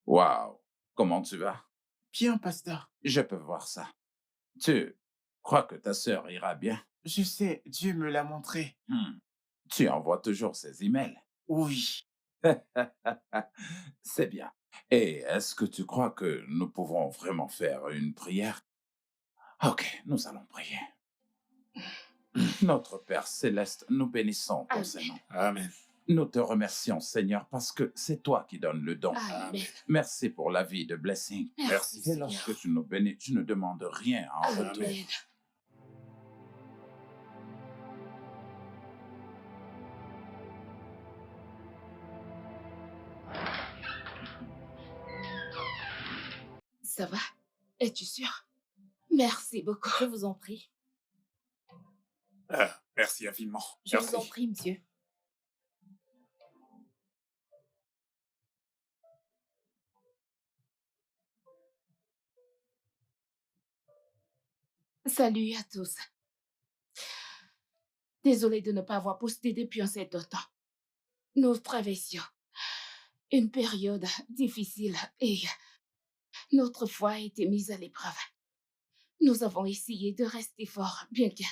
Waouh, comment tu vas? Bien, pasteur. Je peux voir ça. Tu crois que ta sœur ira bien? Je sais, Dieu me l'a montré. Tu envoies toujours ses emails. Oui. C'est bien. Et est-ce que tu crois que nous pouvons vraiment faire une prière? Ok, nous allons prier. Notre Père céleste, nous bénissons ton Amen. Seigneur. Amen. Nous te remercions, Seigneur, parce que c'est toi qui donnes le don. Amen. Merci pour la vie de Blessing. Merci, Et Seigneur. lorsque tu nous bénis, tu ne demandes rien en retour. Amen. Ça va? Es-tu sûr? Merci beaucoup. Je vous en prie. Merci infiniment. Je Merci. vous en prie, monsieur. Salut à tous. Désolée de ne pas avoir posté depuis un certain temps. Nous traversions une période difficile et notre foi a été mise à l'épreuve. Nous avons essayé de rester forts, bien que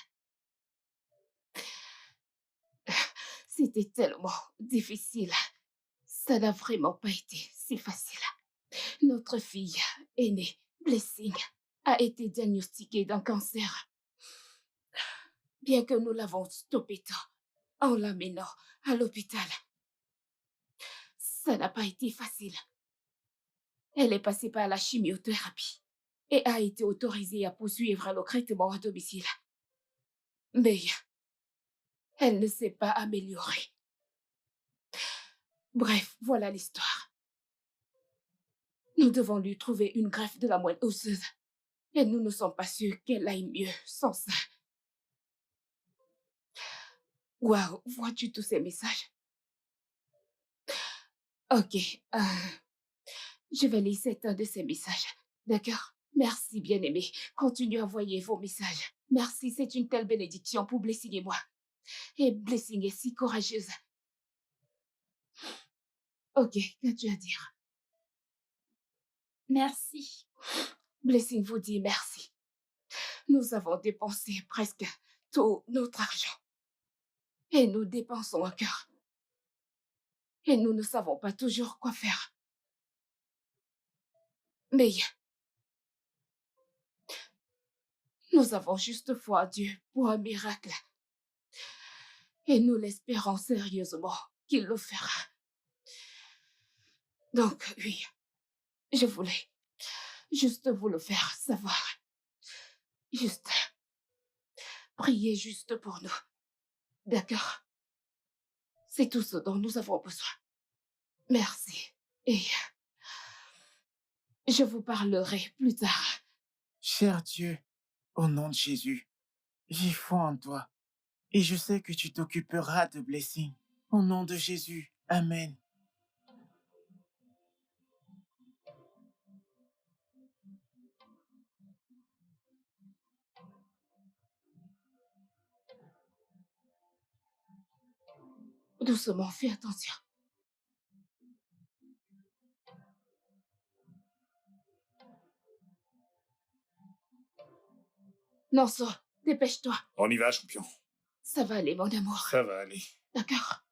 c'était tellement difficile. Ça n'a vraiment pas été si facile. Notre fille aînée, Blessing, a été diagnostiquée d'un cancer. Bien que nous l'avons stoppé tôt en l'amenant à l'hôpital. Ça n'a pas été facile. Elle est passée par la chimiothérapie et a été autorisée à poursuivre le traitement à domicile. Mais elle ne s'est pas améliorée. Bref, voilà l'histoire. Nous devons lui trouver une greffe de la moelle osseuse et nous ne sommes pas sûrs qu'elle aille mieux sans ça. Waouh, vois-tu tous ces messages? Ok, je vais lire certains de ces messages, d'accord? Merci, bien-aimé. Continuez à envoyer vos messages. Merci, c'est une telle bénédiction pour Blessing et moi. Et Blessing est si courageuse. Ok, qu'as-tu à dire? Merci. Blessing vous dit merci. Nous avons dépensé presque tout notre argent. Et nous dépensons encore. Et nous ne savons pas toujours quoi faire. Mais nous avons juste foi en Dieu pour un miracle. Et nous l'espérons sérieusement qu'il le fera. Donc, oui, je voulais juste vous le faire savoir. Juste, priez juste pour nous. D'accord? C'est tout ce dont nous avons besoin. Merci. Et je vous parlerai plus tard. Cher Dieu, au nom de Jésus, j'ai foi en toi et je sais que tu t'occuperas de Blessing. Au nom de Jésus, Amen. Doucement, fais attention. Nanso, dépêche-toi. On y va, champion. Ça va aller, mon amour. Ça va aller. D'accord?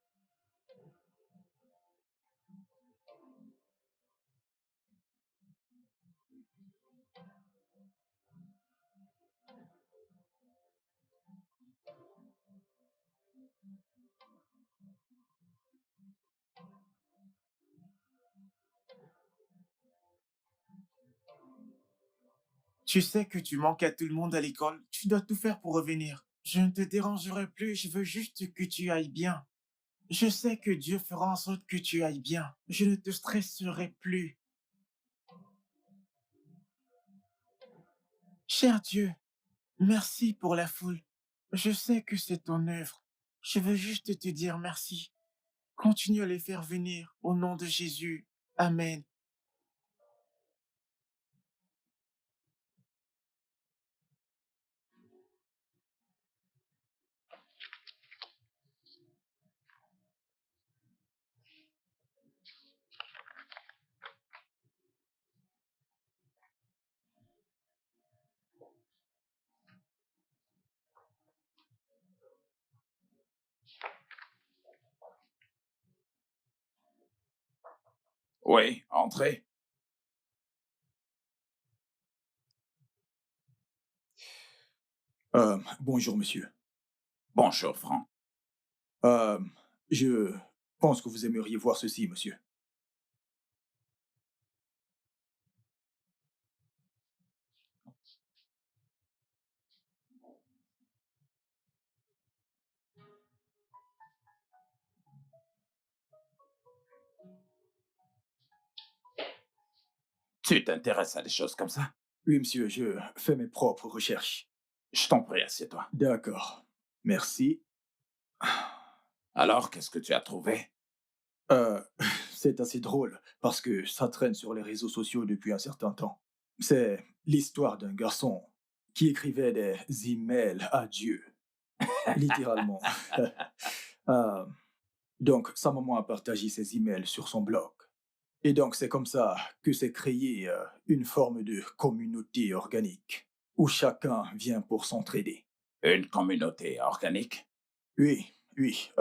Tu sais que tu manques à tout le monde à l'école. Tu dois tout faire pour revenir. Je ne te dérangerai plus, je veux juste que tu ailles bien. Je sais que Dieu fera en sorte que tu ailles bien. Je ne te stresserai plus. Cher Dieu, merci pour la foule. Je sais que c'est ton œuvre. Je veux juste te dire merci. Continue à les faire venir au nom de Jésus. Amen. Oui, entrez. Bonjour, monsieur. Bonjour, Franck. Euh, je pense que vous aimeriez voir ceci, monsieur. Tu t'intéresses à des choses comme ça? Oui, monsieur, je fais mes propres recherches. Je t'en prie, assieds-toi. D'accord. Merci. Alors, qu'est-ce que tu as trouvé? Euh, c'est assez drôle parce que ça traîne sur les réseaux sociaux depuis un certain temps. C'est l'histoire d'un garçon qui écrivait des emails à Dieu, littéralement. Euh, donc, sa maman a partagé ses emails sur son blog. Et donc, c'est comme ça que s'est créée une forme de communauté organique où chacun vient pour s'entraider. Une communauté organique? Oui, oui,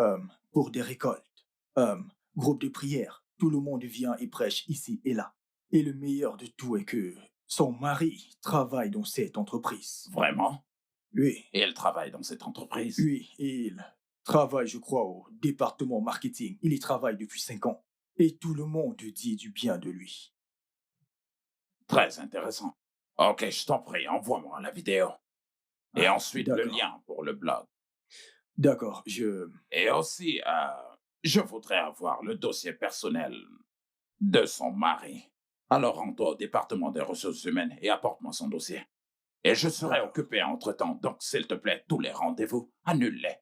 pour des récoltes, euh, groupe de prière, tout le monde vient et prêche ici et là. Et le meilleur de tout est que son mari travaille dans cette entreprise. Vraiment? Oui, Et elle travaille dans cette entreprise? oui, il travaille, je crois, au département marketing. Il y travaille depuis 5 ans. Et tout le monde dit du bien de lui. Très intéressant. Ok, je t'en prie, envoie-moi la vidéo. Et ensuite le D'accord. lien pour le blog. D'accord, Et aussi, je voudrais avoir le dossier personnel de son mari. Alors rends-toi au département des ressources humaines et apporte-moi son dossier. Et je serai D'accord. occupé entre-temps, donc s'il te plaît, tous les rendez-vous, annule-les.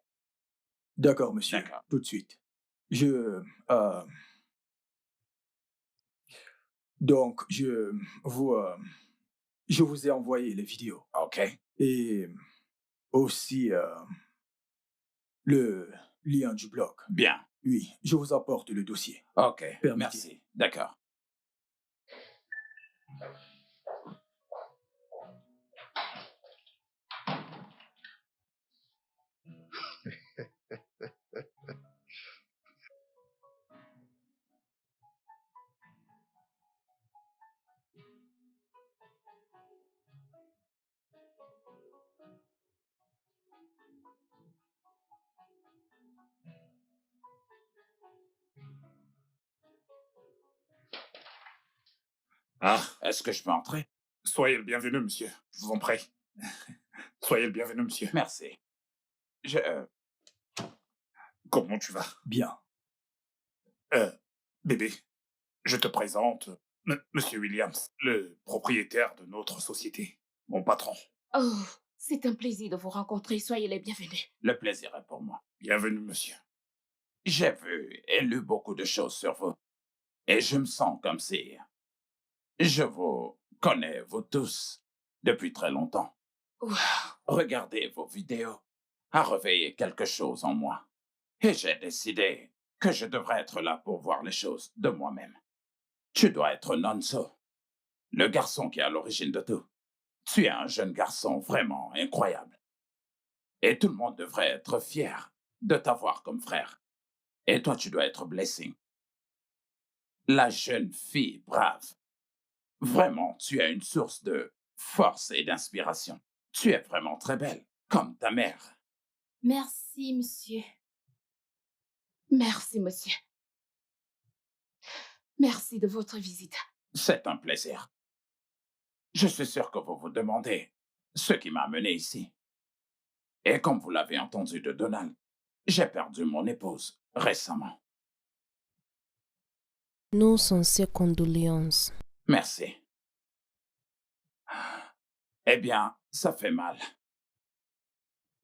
D'accord, monsieur. D'accord. Tout de suite. Donc, je vous ai envoyé les vidéos. Ok. Et aussi le lien du blog. Bien. Oui, je vous apporte le dossier. Ok. Permettez. Merci. D'accord. Ah, Est-ce que je peux entrer? soyez le bienvenu, monsieur. Je vous en prie. Soyez le bienvenu, monsieur. Merci. Je... Comment tu vas? Bien. Bébé, je te présente Monsieur Williams, le propriétaire de notre société, mon patron. Oh, c'est un plaisir de vous rencontrer. Soyez les bienvenus. Le plaisir est pour moi. Bienvenue, monsieur. J'ai vu et lu beaucoup de choses sur vous. Et je me sens comme si je vous connais, vous tous, depuis très longtemps. Wow. Regardez vos vidéos a réveillé quelque chose en moi. Et j'ai décidé que je devrais être là pour voir les choses de moi-même. Tu dois être Nonso, le garçon qui est à l'origine de tout. Tu es un jeune garçon vraiment incroyable. Et tout le monde devrait être fier de t'avoir comme frère. Et toi, tu dois être Blessing, la jeune fille brave. Vraiment, tu es une source de force et d'inspiration. Tu es vraiment très belle, comme ta mère. Merci, monsieur. Merci, monsieur. Merci de votre visite. C'est un plaisir. Je suis sûr que vous vous demandez ce qui m'a amené ici. Et comme vous l'avez entendu de Donald, j'ai perdu mon épouse récemment. Nos sincères condoléances. Merci. Eh bien, ça fait mal.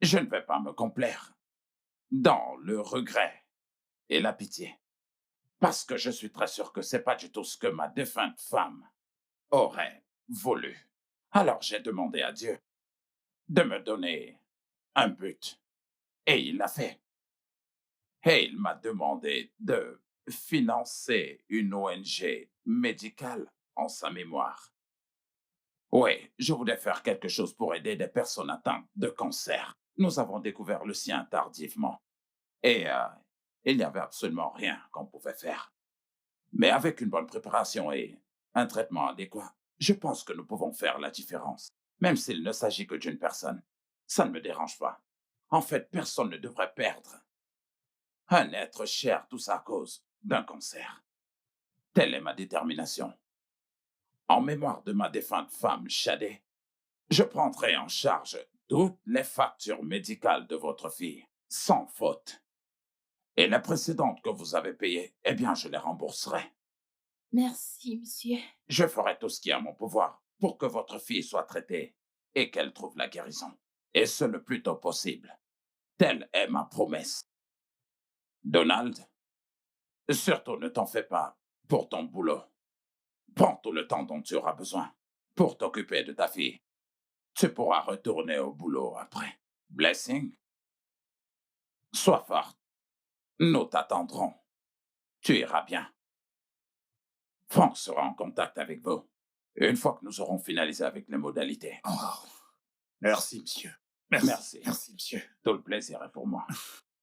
Je ne vais pas me complaire dans le regret et la pitié, parce que je suis très sûr que c'est pas du tout ce que ma défunte femme aurait voulu. Alors j'ai demandé à Dieu de me donner un but, et il l'a fait. Et il m'a demandé de financer une ONG médicale en sa mémoire. Oui, je voulais faire quelque chose pour aider des personnes atteintes de cancer. Nous avons découvert le sien tardivement. Et il n'y avait absolument rien qu'on pouvait faire. Mais avec une bonne préparation et un traitement adéquat, je pense que nous pouvons faire la différence. Même s'il ne s'agit que d'une personne. Ça ne me dérange pas. En fait, personne ne devrait perdre un être cher, tout ça à cause d'un cancer. Telle est ma détermination. En mémoire de ma défunte femme, Shadé, je prendrai en charge toutes les factures médicales de votre fille, sans faute. Et les précédentes que vous avez payées, eh bien, je les rembourserai. Merci, monsieur. Je ferai tout ce qui est à mon pouvoir pour que votre fille soit traitée et qu'elle trouve la guérison. Et ce le plus tôt possible. Telle est ma promesse. Donald, surtout ne t'en fais pas pour ton boulot. Prends tout le temps dont tu auras besoin pour t'occuper de ta fille. Tu pourras retourner au boulot après. Blessing, sois forte. Nous t'attendrons. Tu iras bien. Frank sera en contact avec vous une fois que nous aurons finalisé avec les modalités. Oh, merci, monsieur. Merci. Merci, monsieur. Tout le plaisir est pour moi.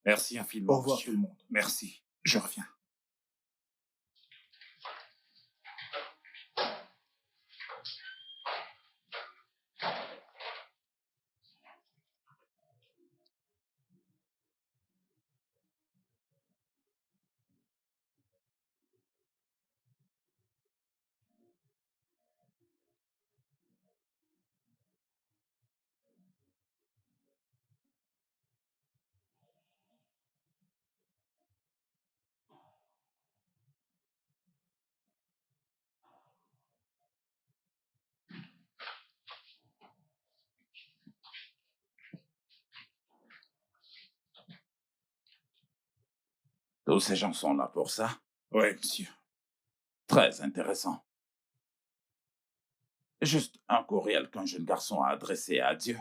Merci infiniment, Au revoir monsieur. tout le monde. Merci. Je reviens. Tous ces gens sont là pour ça. Oui, monsieur. Très intéressant. Juste un courriel qu'un jeune garçon a adressé à Dieu.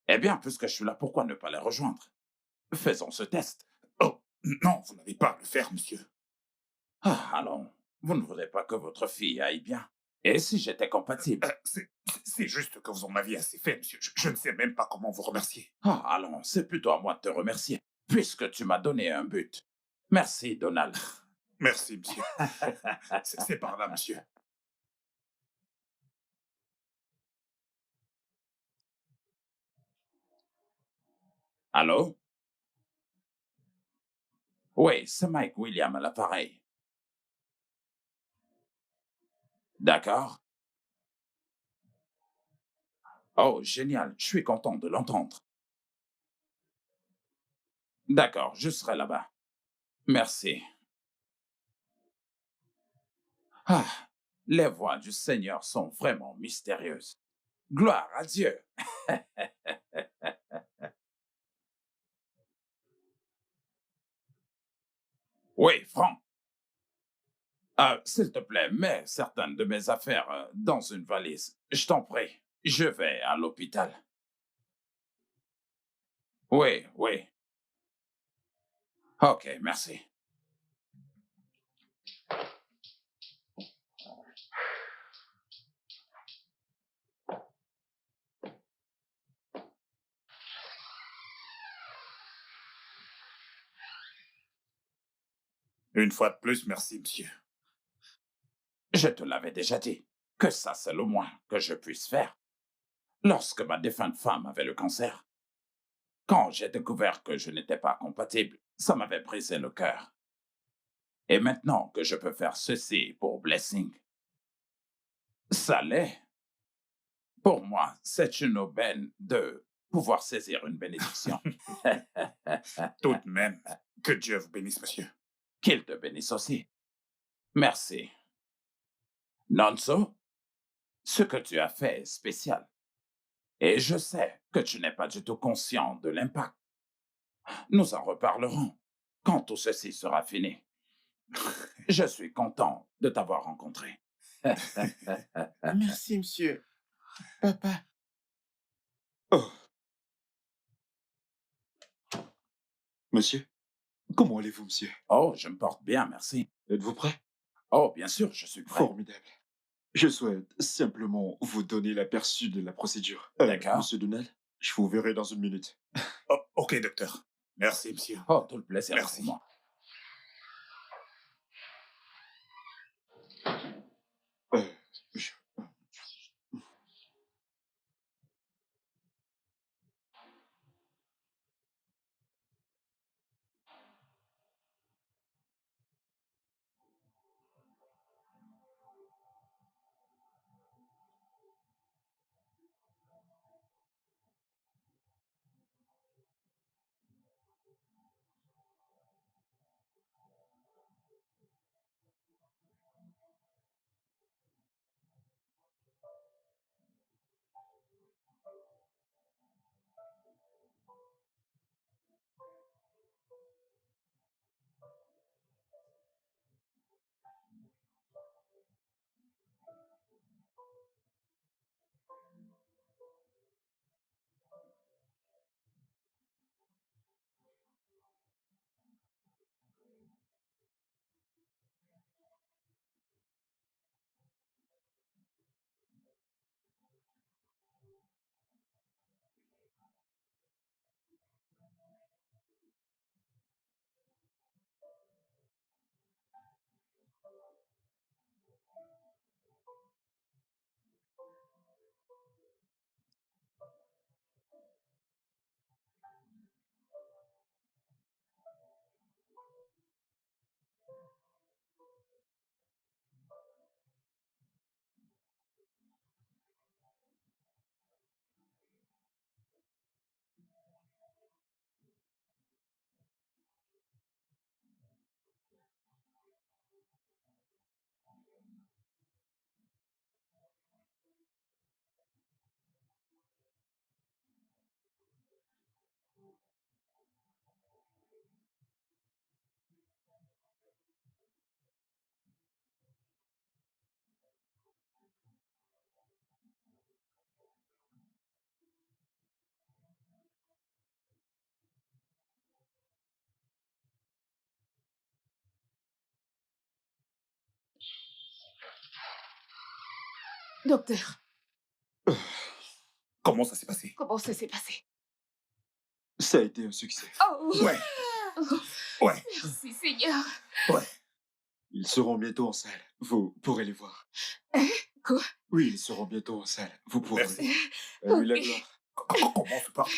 Eh bien, puisque je suis là, pourquoi ne pas les rejoindre? Faisons ce test. Oh, non, vous n'avez pas à le faire, monsieur. Ah, allons, vous ne voulez pas que votre fille aille bien. Et si j'étais compatible? C'est juste que vous en aviez assez fait, monsieur. Je ne sais même pas comment vous remercier. Ah, allons, c'est plutôt à moi de te remercier, puisque tu m'as donné un but. Merci, Donald. Merci, monsieur. C'est par là, monsieur. Allô? Oui, c'est Mike William à l'appareil. D'accord? Oh, génial, je suis content de l'entendre. D'accord, je serai là-bas. Merci. Ah, les voix du Seigneur sont vraiment mystérieuses. Gloire à Dieu. Oui, Franck. S'il te plaît, mets certaines de mes affaires dans une valise. Je t'en prie. Je vais à l'hôpital. Oui, oui. Ok, merci. Une fois de plus, merci, monsieur. Je te l'avais déjà dit que ça, c'est le moins que je puisse faire. Lorsque ma défunte femme avait le cancer, quand j'ai découvert que je n'étais pas compatible, ça m'avait brisé le cœur. Et maintenant que je peux faire ceci pour Blessing, ça l'est. Pour moi, c'est une aubaine de pouvoir saisir une bénédiction. Tout de même, que Dieu vous bénisse, monsieur. Qu'il te bénisse aussi. Merci. Nonso, ce que tu as fait est spécial. Et je sais que tu n'es pas du tout conscient de l'impact. Nous en reparlerons quand tout ceci sera fini. Je suis content de t'avoir rencontré. Merci, monsieur. Papa. Oh. Monsieur, comment allez-vous, monsieur? Oh, je me porte bien, merci. Êtes-vous prêt? Oh, bien sûr, je suis prêt. Formidable. Je souhaite simplement vous donner l'aperçu de la procédure. D'accord. Monsieur Donald, je vous verrai dans une minute. Oh, ok, docteur. Merci, monsieur. Oh, tout le plaisir est Merci. pour moi. Je- Docteur, Comment ça s'est passé? comment ça s'est passé? Ça a été un succès. Oh, Ouais, oh, ouais, merci Seigneur. ouais. Ils seront bientôt en salle. Vous pourrez les voir. Quoi? Oui, ils seront bientôt en salle. Vous pourrez. Merci. À lui la Ok. gloire.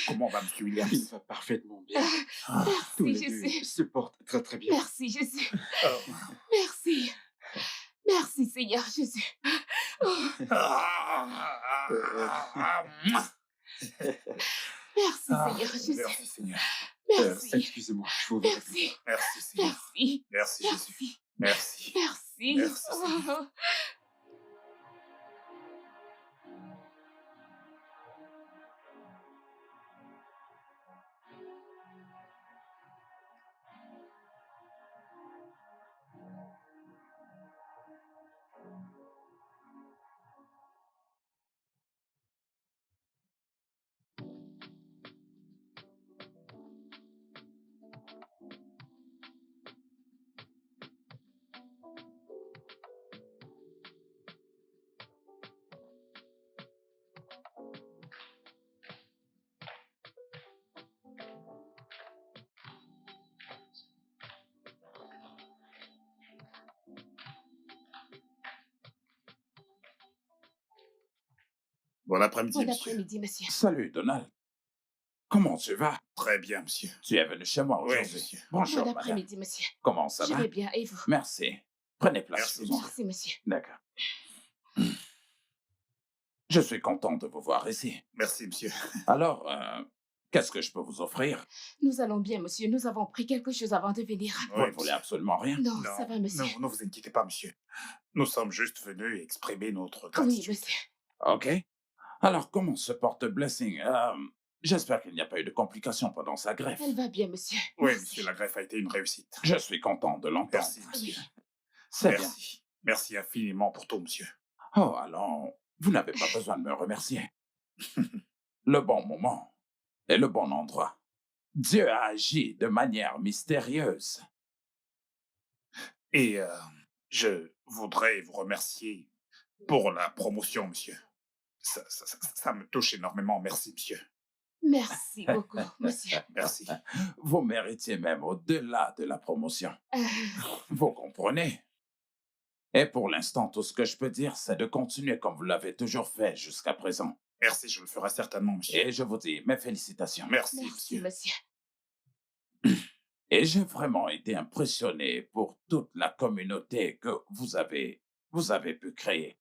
Comment va, monsieur Il Williams? va parfaitement bien. Ah, Tous Merci les deux Jésus. se portent très très bien. Merci Jésus. oh. Merci. Merci Seigneur Jésus. Merci, Seigneur Jésus. Merci, Seigneur. Merci. Excusez-moi, je vous verrai plus Merci. tard. Merci, Seigneur. Merci. Merci, Jésus. Merci. Merci. Merci. Merci, Seigneur. Oh. Bon après-midi, Bon monsieur. après-midi, monsieur. Salut, Donald. Comment tu vas? Très bien, monsieur. Tu es venu chez moi Oui, aujourd'hui. monsieur. Bonjour, Bon madame. après-midi, monsieur. Comment ça Je va? vais bien, et vous? Merci. Prenez place. Merci, faisons. Merci, monsieur. D'accord. Je suis content de vous voir ici. Merci, monsieur. Alors, qu'est-ce que je peux vous offrir? Nous allons bien, monsieur. Nous avons pris quelque chose avant de venir. Vous ne Oui, voulez monsieur. absolument rien? Non, ça va, monsieur. Ne vous inquiétez pas, monsieur. Nous sommes juste venus exprimer notre Oui, gratitude. monsieur. OK. Alors, comment se porte Blessing? J'espère qu'il n'y a pas eu de complications pendant sa greffe. Elle va bien, monsieur. Oui, Merci. monsieur, la greffe a été une réussite. Je suis content de l'entendre. Merci, monsieur. Oui. C'est bien. Merci. Merci infiniment pour tout, monsieur. Oh, alors, vous n'avez pas besoin de me remercier. Le bon moment et le bon endroit. Dieu a agi de manière mystérieuse. Et je voudrais vous remercier pour la promotion, monsieur. Ça me touche énormément. Merci, monsieur. Merci beaucoup, monsieur. Merci. Vous méritiez même au-delà de la promotion. Euh, Vous comprenez? Et pour l'instant, tout ce que je peux dire, c'est de continuer comme vous l'avez toujours fait jusqu'à présent. Merci, je le ferai certainement, monsieur. Et je vous dis mes félicitations. Merci, merci, monsieur. monsieur. Et j'ai vraiment été impressionné pour toute la communauté que vous avez pu créer.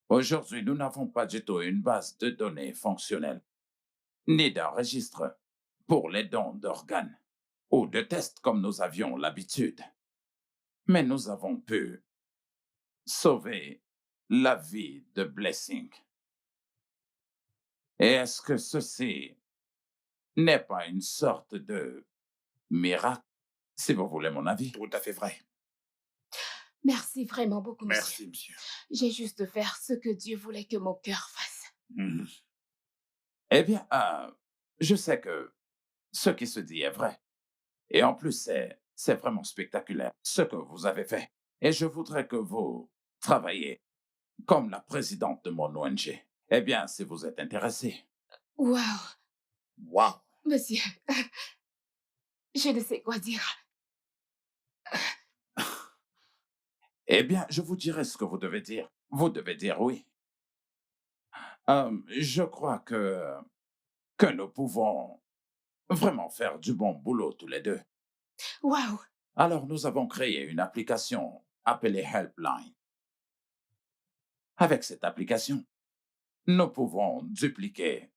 Aujourd'hui, nous n'avons pas du tout une base de données fonctionnelle, ni d'un registre pour les dons d'organes ou de tests comme nous avions l'habitude. Mais nous avons pu sauver la vie de Blessing. Et est-ce que ceci n'est pas une sorte de miracle, si vous voulez mon avis? Tout à fait vrai. Merci vraiment beaucoup, monsieur. Merci, monsieur. J'ai juste faire ce que Dieu voulait que mon cœur fasse. Mhm. Eh bien, je sais que ce qui se dit est vrai. Et en plus, c'est vraiment spectaculaire, ce que vous avez fait. Et je voudrais que vous travailliez comme la présidente de mon ONG. Eh bien, si vous êtes intéressé. Waouh, Wow. monsieur. Je ne sais quoi dire. Eh bien, je vous dirai ce que vous devez dire. Vous devez dire oui. Je crois que nous pouvons vraiment faire du bon boulot tous les deux. Waouh, Alors, nous avons créé une application appelée Helpline. Avec cette application, nous pouvons dupliquer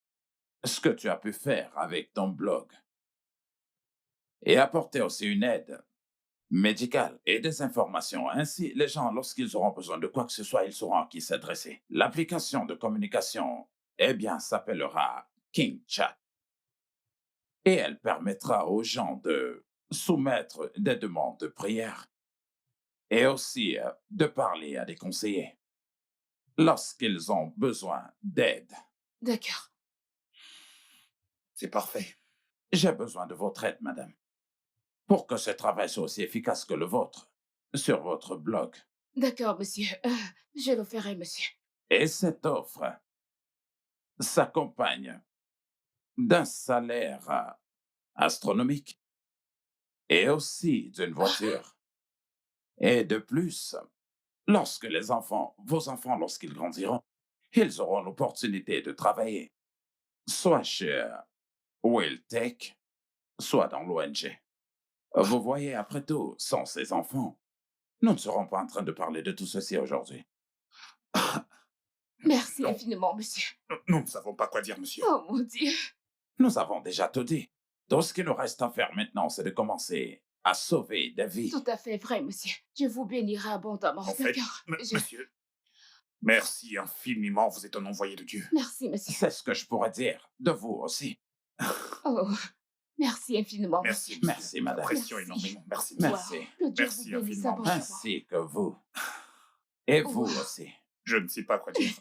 ce que tu as pu faire avec ton blog et apporter aussi une aide médicale et des informations. Ainsi, les gens, lorsqu'ils auront besoin de quoi que ce soit, ils sauront à qui s'adresser. L'application de communication, eh bien, s'appellera King Chat. Et elle permettra aux gens de soumettre des demandes de prière et aussi de parler à des conseillers lorsqu'ils ont besoin d'aide. d'accord. C'est parfait. J'ai besoin de votre aide, madame, pour que ce travail soit aussi efficace que le vôtre sur votre blog. D'accord, monsieur. Je le ferai, monsieur. Et cette offre s'accompagne d'un salaire astronomique et aussi d'une voiture. Et de plus, lorsque vos enfants, lorsqu'ils grandiront, ils auront l'opportunité de travailler, soit chez Will Tech, soit dans l'ONG. Vous voyez, après tout, sans ces enfants, nous ne serons pas en train de parler de tout ceci aujourd'hui. Merci Non. infiniment, monsieur. Nous ne savons pas quoi dire, monsieur. Oh mon Dieu. Nous avons déjà tout dit. Tout ce qu'il nous reste à faire maintenant, c'est de commencer à sauver des vies. Tout à fait vrai, monsieur. Dieu vous bénira abondamment. En fait, D'accord. Je- monsieur, merci infiniment, vous êtes un envoyé de Dieu. Merci, monsieur. C'est ce que je pourrais dire de vous aussi. Oh, merci infiniment. Merci, monsieur. Merci, madame. J'apprécie Merci. énormément. Merci, Wow. Merci. Que Dieu Merci vous bénisse infiniment. abondamment. Ainsi que vous. Et vous Wow. aussi. Je ne sais pas quoi dire.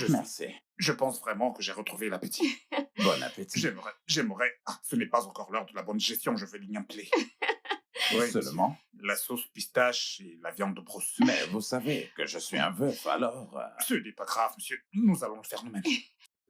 Merci. Je pense vraiment que j'ai retrouvé l'appétit. Bon appétit. J'aimerais... Ah, ce n'est pas encore l'heure de la bonne gestion, je vais l'ignorer. Oui, Seulement. la sauce pistache et la viande de brousse. Mais vous savez que je suis un veuf, alors... Ce n'est pas grave, monsieur. Nous allons le faire nous-mêmes.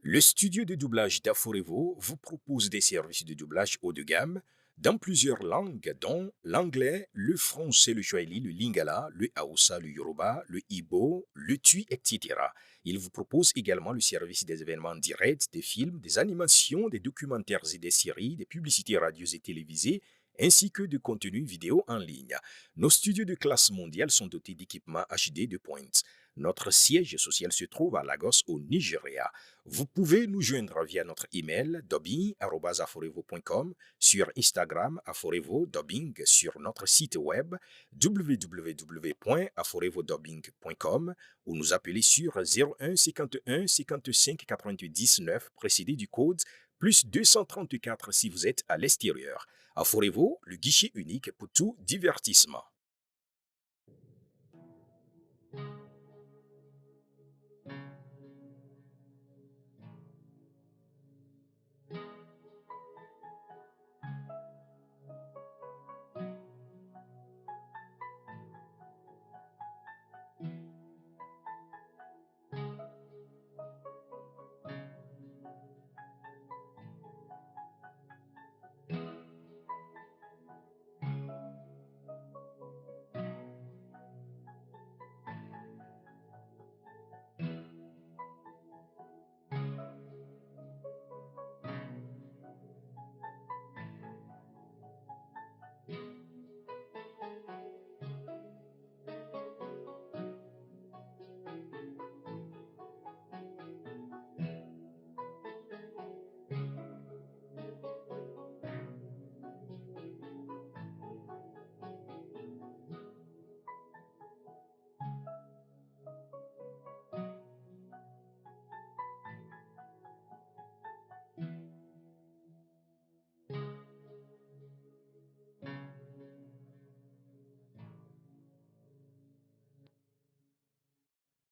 Le studio de doublage d'Aforevo vous propose des services de doublage haut de gamme dans plusieurs langues, dont l'anglais, le français, le swahili, le lingala, le hausa, le yoruba, le igbo, le tui, etc. Il vous propose également le service des événements directs, des films, des animations, des documentaires et des séries, des publicités radios et télévisées, ainsi que de contenus vidéo en ligne. Nos studios de classe mondiale sont dotés d'équipements HD de pointe. Notre siège social se trouve à Lagos, au Nigeria. Vous pouvez nous joindre via notre email dubbing@aforevo.com, sur Instagram aforevo-dubbing, sur notre site web www.aforevodubbing.com ou nous appeler sur 01 51 55 99 précédé du code plus 234 si vous êtes à l'extérieur. Aforevo, le guichet unique pour tout divertissement.